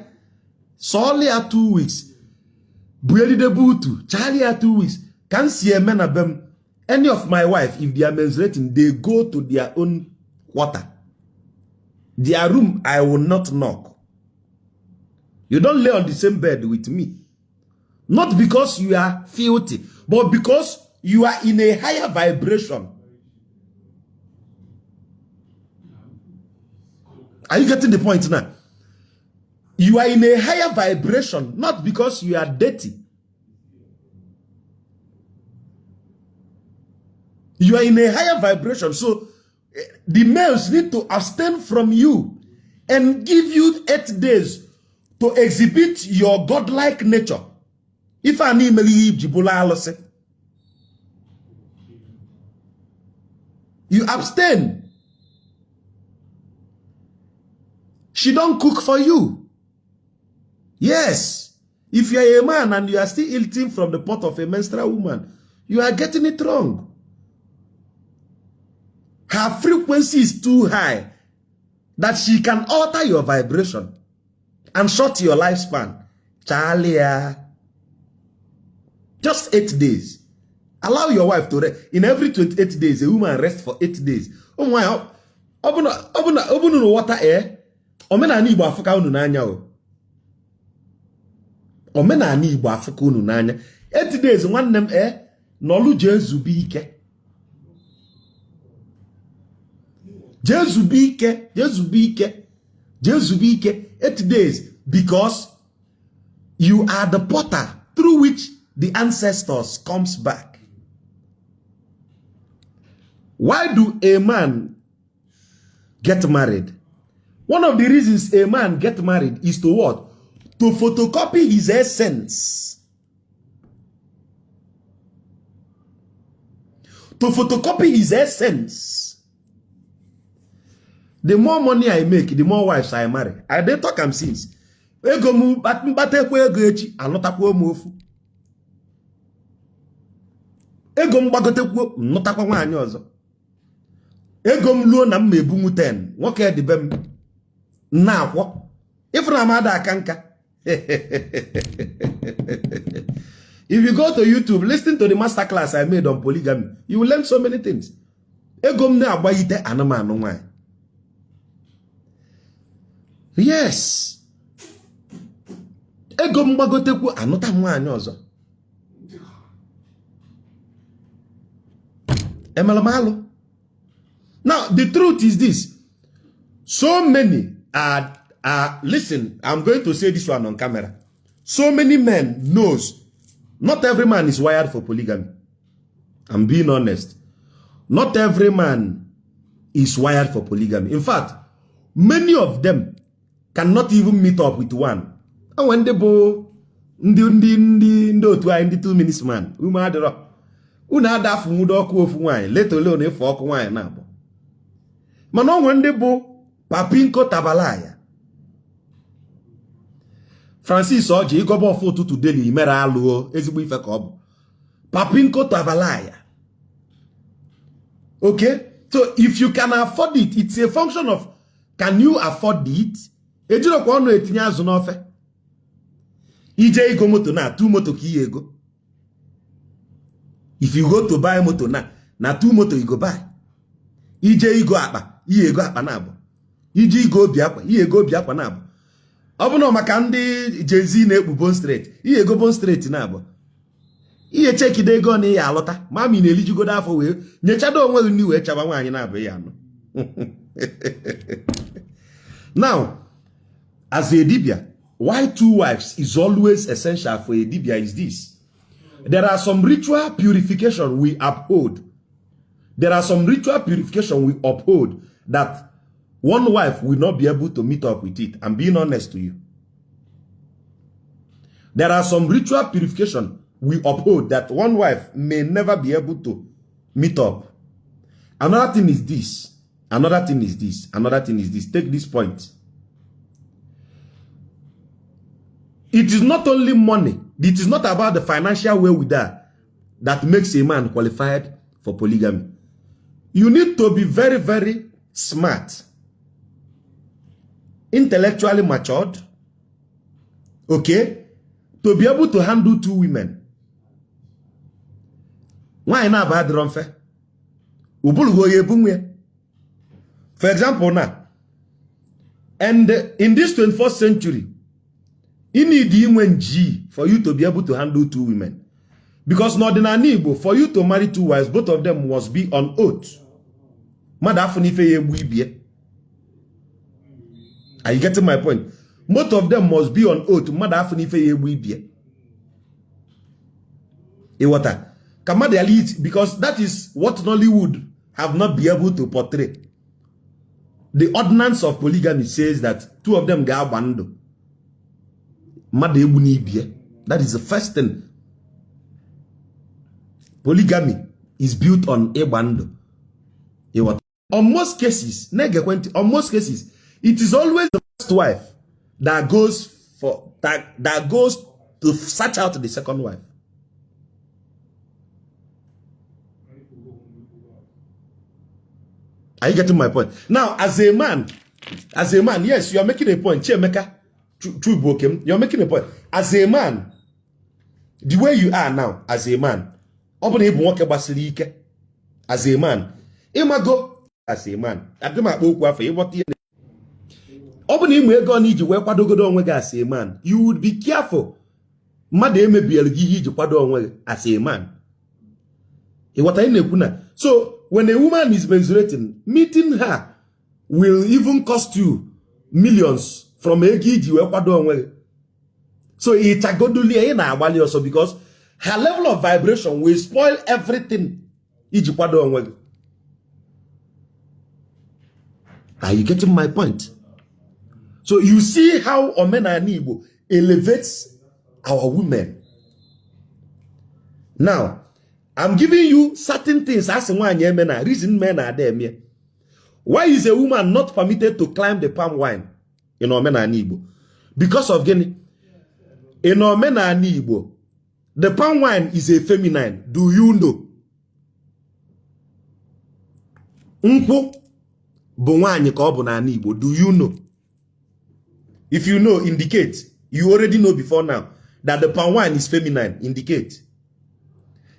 [SPEAKER 1] sọọlịa 2 weeks bụ eride butu chaalịa 2 weeks ka m si eme na bem. Any of my wife, if they are menstruating, they go to their own quarter. Their room, I will not knock. You don't lay on the same bed with me. Not because you are filthy, but because you are in a higher vibration. Are you getting the point now? You are in a higher vibration, not because you are dirty. You are in a higher vibration. So the males need to abstain from you and give you 8 days to exhibit your godlike nature. If I need you abstain. She don't cook for you. Yes. If you are a man and you are still eating from the pot of a menstrual woman, you are getting it wrong. Her frequency is too high that she can alter your vibration and short your lifespan. Charlie, just 8 days. Allow your wife to rest. In every 28 days, a woman rests for 8 days. Oh my, open water air. Omenaani Igbo afuka unu n'anya o. Omenaani Igbo afuka unu n'anya. 8 days nwanne m n'olu Jezubi ike. Jezubi ike. 8 days, because you are the potter through which the ancestors comes back. Why do a man get married? One of the reasons a man get married is to what? To photocopy his essence. To photocopy his essence. The more money I make, the more wives I marry. I dey talk am since. Ego mu batekwa ego echi anotakwa omofu. Ego m gbagotekwa nnotakwa nwaanyị ọzọ. Ego m luo na m ebunwu 10. Nwoke dị be m na akwọ. Ifuna amada akanka. If you go to YouTube, listen to the masterclass I made on polygamy, you will learn so many things. Ego m na agbayite anụmanụ nwaanyị. Yes. Ego m gbagotekwu anụta nwaanyị ọzọ. Emelamalu. Now, the truth is this. So many listen, I'm going to say this one on camera. So many men knows not every man is wired for polygamy. I'm being honest. Not every man is wired for polygamy. In fact, many of them cannot even meet up with one. And when they go, ndi 2 minutes man, una dafu mudo oku ofu nwanyị, let alone efu oku nwanyị na abụ. Mana onwe ndị bụ papinko tabalaya. Francis Oji igoba ofu ụtụtụ deli mere alụọ ezigbo ife ka ọ bụ. Papinko tabalaya. Okay? So if you can afford it, it's a function of can you afford it? Ejiro kwa ọnụ etinye azụ n'ofe. Ije igo moto na 2 moto ka ihe ego. If you go to buy moto na 2 moto you go buy. Ije igo akpa, ihe ego akpa na abụ. Ije igo obi akwa, ihe ego obi akwa na abụ. Ọ bụ na maka ndị Jay-Z na-ekpu Bond Street, ihe ego Bond Street na abụ. Ihe chekide ego na ihe alọta, mami na-elijigodo afọ wee nyechado onwe gị ndị wee chaba nwaanyị na abụ ya anọ. Now, as a dibia, why 2 wives is always essential for a dibia is this. There are some ritual purification we uphold. There are some ritual purification we uphold that one wife will not be able to meet up with it. I'm being honest to you. There are some ritual purification we uphold that one wife may never be able to meet up. Another thing is this. Another thing is this. Another thing is this. Take this point. It is not only money. It is not about the financial wherewithal that makes a man qualified for polygamy. You need to be very, very smart, intellectually matured, okay, to be able to handle 2 women. Why not bad rumfe? For example, now, and in this 21st century, you need G for you to be able to handle 2 women. Because in Odinaani, for you to marry 2 wives, both of them must be on oath. Are you getting my point? Both of them must be on oath. Because that is what Nollywood have not been able to portray. the ordinance of polygamy says that two of them get abandoned. That is the first thing. Polygamy is built on a bando. On most cases, it is always the first wife that goes to search out the second wife. Are you getting my point? Now, as a man, yes, you are making a point. You're making a point. As a man, the way you are now, as a man, as a man, as a man, as a man, you would be careful. As a man. So, when a woman is menstruating, meeting her will even cost you millions from a gig. So it's a good also because her level of vibration will spoil everything. Are you getting my point? So you see how Omenaani elevates our women. Now, I'm giving you certain things as reason men are there. Why is a woman not permitted to climb the palm wine in Omenaani? Because of in Omenaani, the palm wine is a feminine. Do you know? Do you know? If you know, indicate. You already know before now that the palm wine is feminine. Indicate.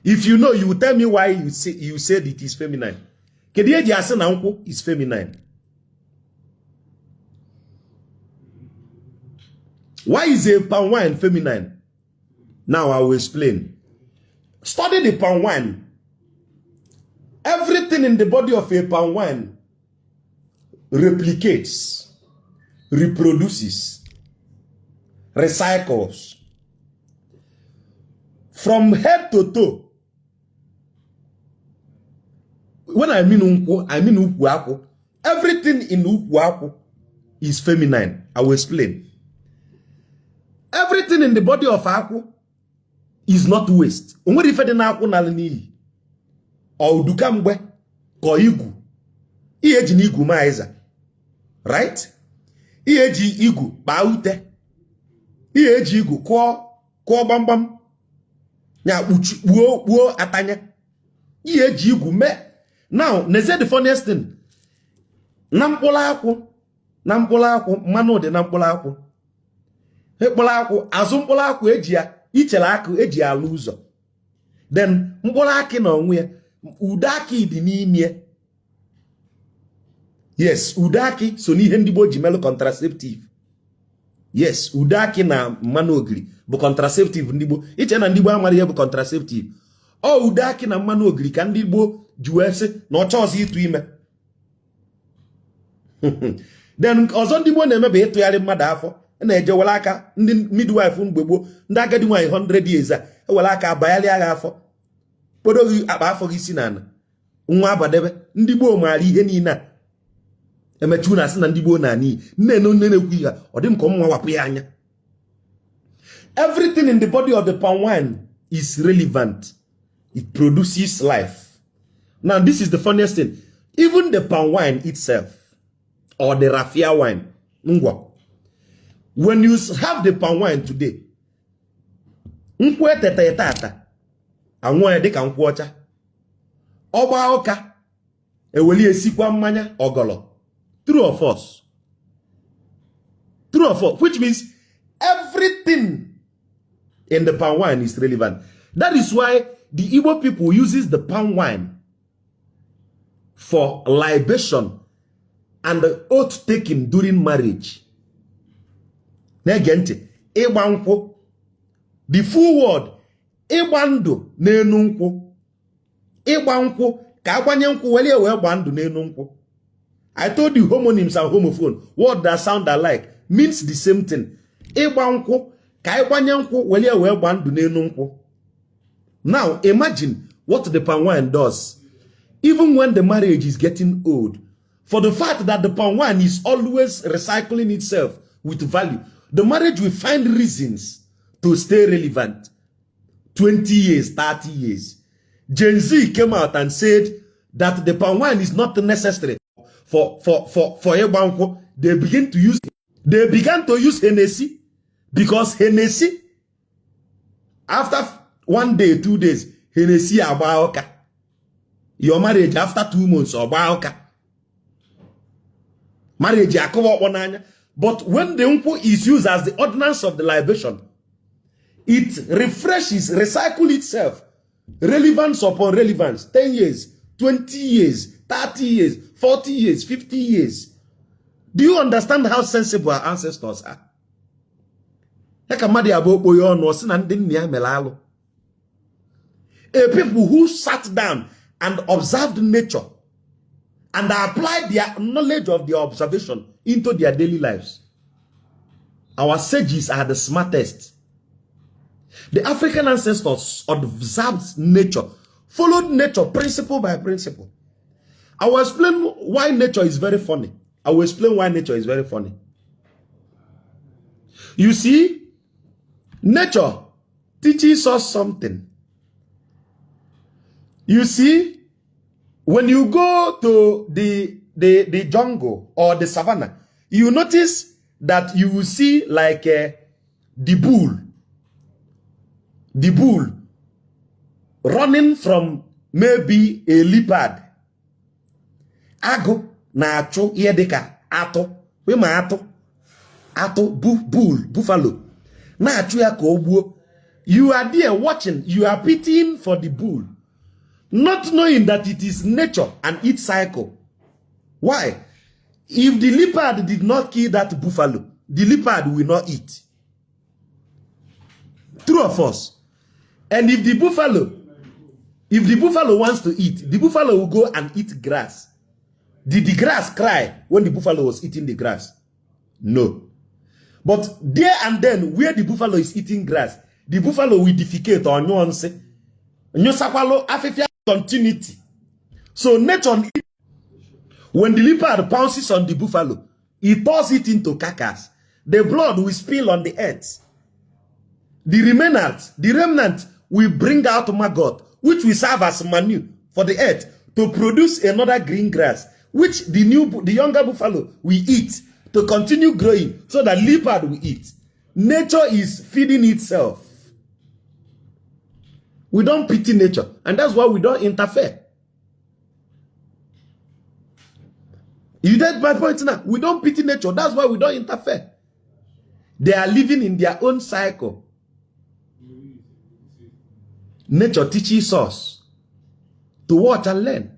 [SPEAKER 1] If you know, you will tell me why you said it is feminine. Is feminine. Why is a palm wine feminine? Now I will explain. Study the palm wine. Everything in the body of a palm wine replicates, reproduces, recycles. From head to toe. When I mean ukwu. Everything in ukwu is feminine. I will explain. Everything in the body of aku is not waste. Onwe ife dị na aku na n'iyi. O duka mgbe ko igu. Ihe eji na igu maiza. Right? Ihe eji igu ba ute. Ihe eji igu ko bambam. Nya buo atanya. Ihe eji igu me. Now, neze the funniest thing. Nampola aku, manu de nampola aku. Hekpola aku, azumpola aku ejia, ichela aku ejia aluzo. Then, mpola aki na onwe, udaki di n'ime. Yes, udaki, so ni hendibo jimelo contraceptive. Yes, udaki na manu ogiri, bu contraceptive ndibo. Iche na ndibo amari bu contraceptive. O udaki na manu ogiri ka ndibo juwese no choose itu ime. Then ozo ndi bo na-emebe itu yari mmadu afọ na ejewela aka ndị midwife mgbegbo ndị agadi nwanyị 100 years a ewela aka abayali agha afọ kpodoghị akpa afọ gị si na nwa abadebe ndị gboo maara ihe niile emechu na asị na ndị gboo na ani nne na-ekwu ihe ọ dị m ka nwa wapụ ya anya. Everything in the body of the palm wine is relevant. It produces life. Now, this is the funniest thing. Even the palm wine itself, or the raffia wine, when you have the palm wine today, true or false? True or false? Which means everything in the palm wine is relevant. That is why the Igbo people uses the palm wine for libation and the oath taken during marriage. Negente, Ebanko. The full word, Ebando nenunko. Ebanko, Kabanyanko, wele bando nenunko. I told you homonyms are homophone. Word that sound alike means the same thing. Ebanko, Kaibanyanko, wele bando nenunko. Now imagine what the palm wine does. Even when the marriage is getting old, for the fact that the palm wine is always recycling itself with value, the marriage will find reasons to stay relevant. 20 years, 30 years. Gen Z came out and said that the palm wine is not necessary for Ebanko. They began to use Hennessy, because Hennessy, after 1 day, 2 days, Hennessy abaoka. Your marriage after 2 months abaoka. Marriage yakobo onanya. But when the unko is used as the ordinance of the libation, it refreshes, recycles itself. Relevance upon relevance. 10 years, 20 years, 30 years, 40 years, 50 years. Do you understand how sensible our ancestors are? A people who sat down and observed nature and applied their knowledge of their observation into their daily lives. Our sages are the smartest. The African ancestors observed nature, followed nature principle by principle. I will explain why nature is very funny. You see, nature teaches us something. You see, when you go to the jungle or the savannah, you notice that you will see like the bull running from maybe a leopard. Ago na acho yedeka ato we ma ato buffalo na acho ya ko ogbuo. You are there watching, you are pitying for the bull, not knowing that it is nature and its cycle. Why? If the leopard did not kill that buffalo, the leopard will not eat. True or false? And if the buffalo wants to eat, the buffalo will go and eat grass. Did the grass cry when the buffalo was eating the grass? No. But there and then, where the buffalo is eating grass, the buffalo will defecate on nuance. Continuity. So nature, when the leopard pounces on the buffalo, it toss it into carcass. The blood will spill on the earth. The remnant will bring out maggot, which will serve as manure for the earth to produce another green grass, which the younger buffalo will eat to continue growing, so that leopard will eat. Nature is feeding itself. We don't pity nature, and that's why we don't interfere. You get my point now? We don't pity nature, that's why we don't interfere. They are living in their own cycle. Nature teaches us to watch and learn.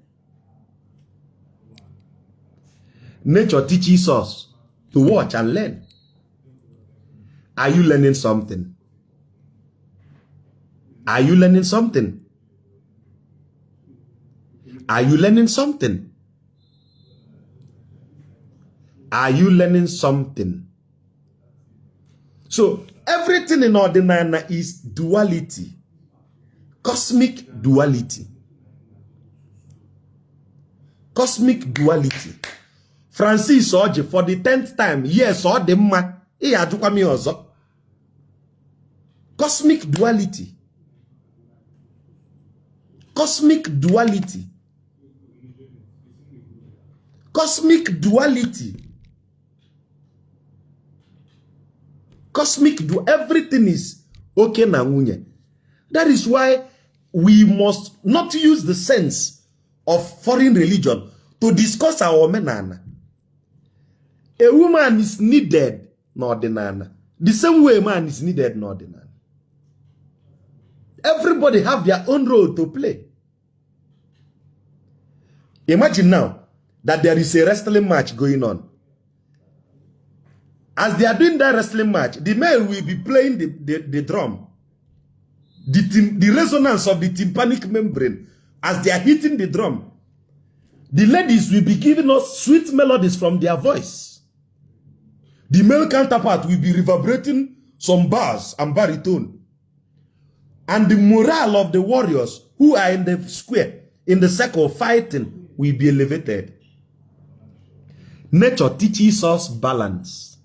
[SPEAKER 1] Nature teaches us to watch and learn. Are you learning something? Are you learning something? Are you learning something? Are you learning something? So everything in Odinaani is duality. Cosmic duality. Cosmic duality. Francis Oje for the 10th time. Yes, or the ma. Cosmic duality. Cosmic duality. Cosmic duality. Everything is okay na nwunye. That is why we must not use the sense of foreign religion to discuss our Omenaala. A woman is needed in Odinaani. The same way a man is needed in Odinaani. Everybody have their own role to play. Imagine now that there is a wrestling match going on. As they are doing that wrestling match, the male will be playing the drum. The resonance of the tympanic membrane as they are hitting the drum. The ladies will be giving us sweet melodies from their voice. The male counterpart will be reverberating some bass and baritone. And the morale of the warriors who are in the square, in the circle fighting, will be elevated. Nature teaches us balance.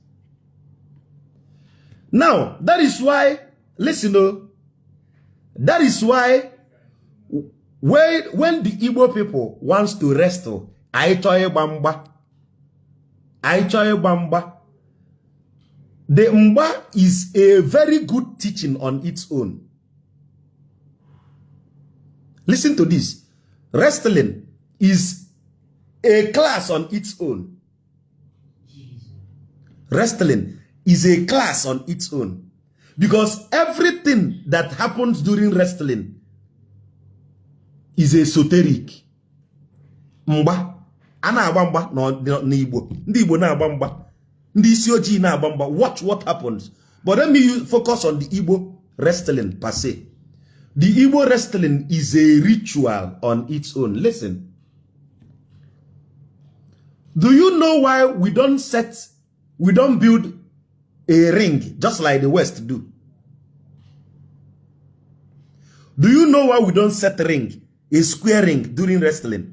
[SPEAKER 1] Now, that is why, listen, that is why when the Igbo people wants to wrestle, the Mba is a very good teaching on its own. Listen to this. Wrestling is a class on its own. Wrestling is a class on its own. Because everything that happens during wrestling is esoteric. Mba. Ana agba mgba na Igbo. Ndị Igbo na-agba mgba. Ndị isi ojii na-agba mgba. Watch what happens. But let me focus on the Igbo wrestling per se. The Igbo wrestling is a ritual on its own. Listen. Do you know why we don't build a ring just like the West do? Do you know why we don't set a ring, a square ring during wrestling?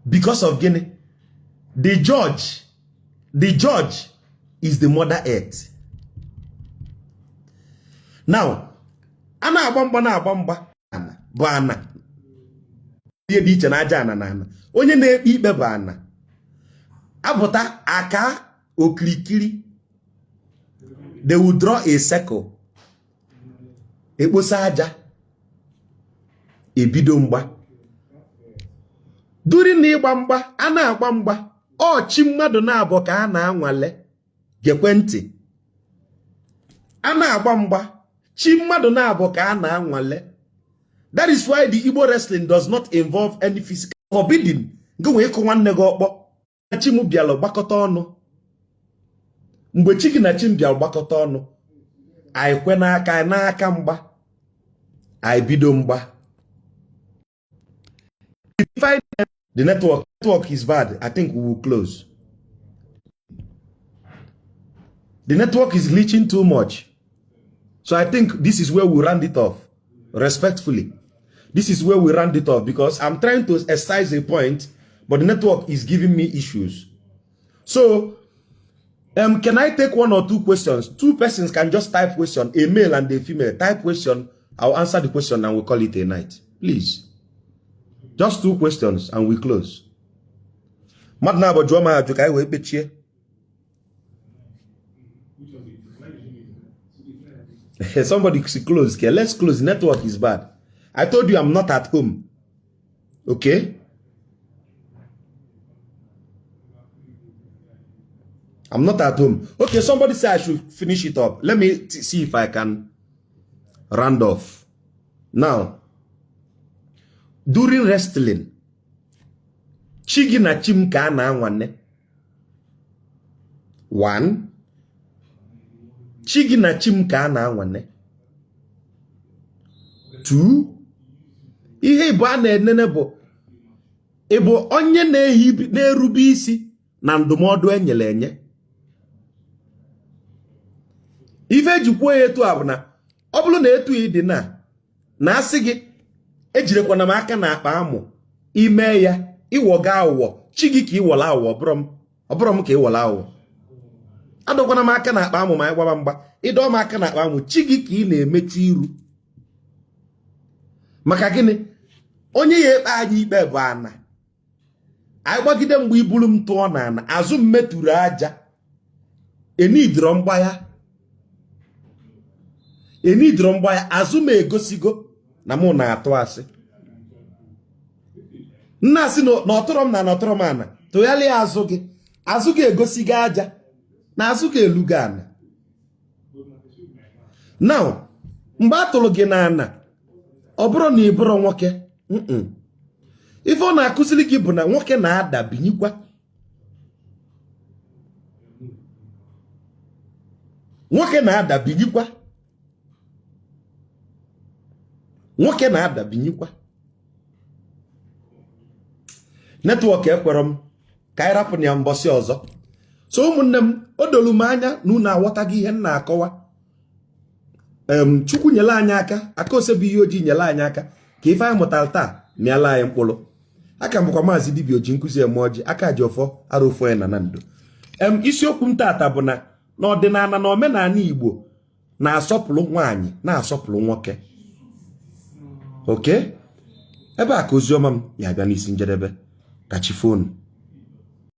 [SPEAKER 1] Because of Guinea. The judge is the Mother Earth. Now, ana agbamba na agbamba bụ ana. Ihe dị iche na aja ana na ana. Onye na-ekpe ikpe bụ ana. Abụta aka okirikiri. They will draw a circle. Ekposa aja. Ebido mgba. During na ịgba mgba, a na-agba mgba, chi mmadụ na-abụ ka a na-anwale gekwentị. A na-agba mgba, chi mmadụ na-abụ ka a na-anwale. That is why the Igbo wrestling does not involve any physical forbidden. Gwe ịkụ nwanne gị ọkpọ. Chi m bịalụ gbakọta ọnụ. Mgbe chi gị na chi m bịalụ gbakọta ọnụ, anyị kwe n'aka mgba. Anyị bido mgba. If I the network is bad, I think we will close. The network is glitching too much. So I think this is where we round it off. Respectfully. This is where we round it off because I'm trying to excise a point, but the network is giving me issues. So, can I take one or two questions? Two persons can just type question, a male and a female. Type question, I'll answer the question and we'll call it a night. Please. Just two questions and we close. Somebody close. Okay, let's close. Network is bad. I told you I'm not at home. Okay? I'm not at home. Okay, somebody said I should finish it up. Let me see if I can round off. Now, during wrestling, chigi na chim ka na anwane. 1. Chigi na chim ka na anwane. 2. Ihe Igbo a na-enene bụ Igbo onye na-erube isi na ndụmọdụ enyere enye. Ife ejikwo etu a bụ na ọ bụrụ na etu ịdị na asị gị ejirekwana m aka na akpa amụ ime ya iwoga awọ chi gị ka iwola awọ ọbụrụ m ka iwola awọ adọkwana m aka na akpa amụ ma ịgbaba mgba ịdọ m aka na akpa amụ chi gị ka ị na-emechu iru maka gịnị onye ya ekpe anyị ikpe bụ ana anyị gbagide mgbe iburu m tụọ na ana azụ m metụrụ aja enidro mgba ya azụ m egosigo na mụ na-atụ asị nna asị na ọtụrụ m na ọtụrụ m ana tụgharịa azụ gị egosi gị aja na azụ gị elu gị ana. Now mgbe atụrụ gị na ana ọ bụrụ na ị bụrụ nwoke ife ọ na-akụziri gị bụ na nwoke na-ada binyikwa. Nwoke na-ada binyikwa. Nwoke na-ada binyikwa. Network ekwere m ka anyị rapụ ya mbọsị ọzọ. So ụmụnne m o dolu m anya na unu aghọtaghị ihe m na-akọwa. Chukwu nyere anyị aka ose bụ ihe ojii nyere anyị aka ka ife anyị mụtara taa mịala anyị mkpụrụ. aka mbụkwa maazị dibịa oji nkụzi eme ọjị aka ji ọfọ ara ofu onye na ndụ. Isiokwu m tata bụ na n'ọdịnala na omenala Igbo na-asọpụrụ nwaanyị na-asọpụrụ nwoke. oke ebe a ka oziọma m ya abịa n'isi njedebe. Kachi fonu.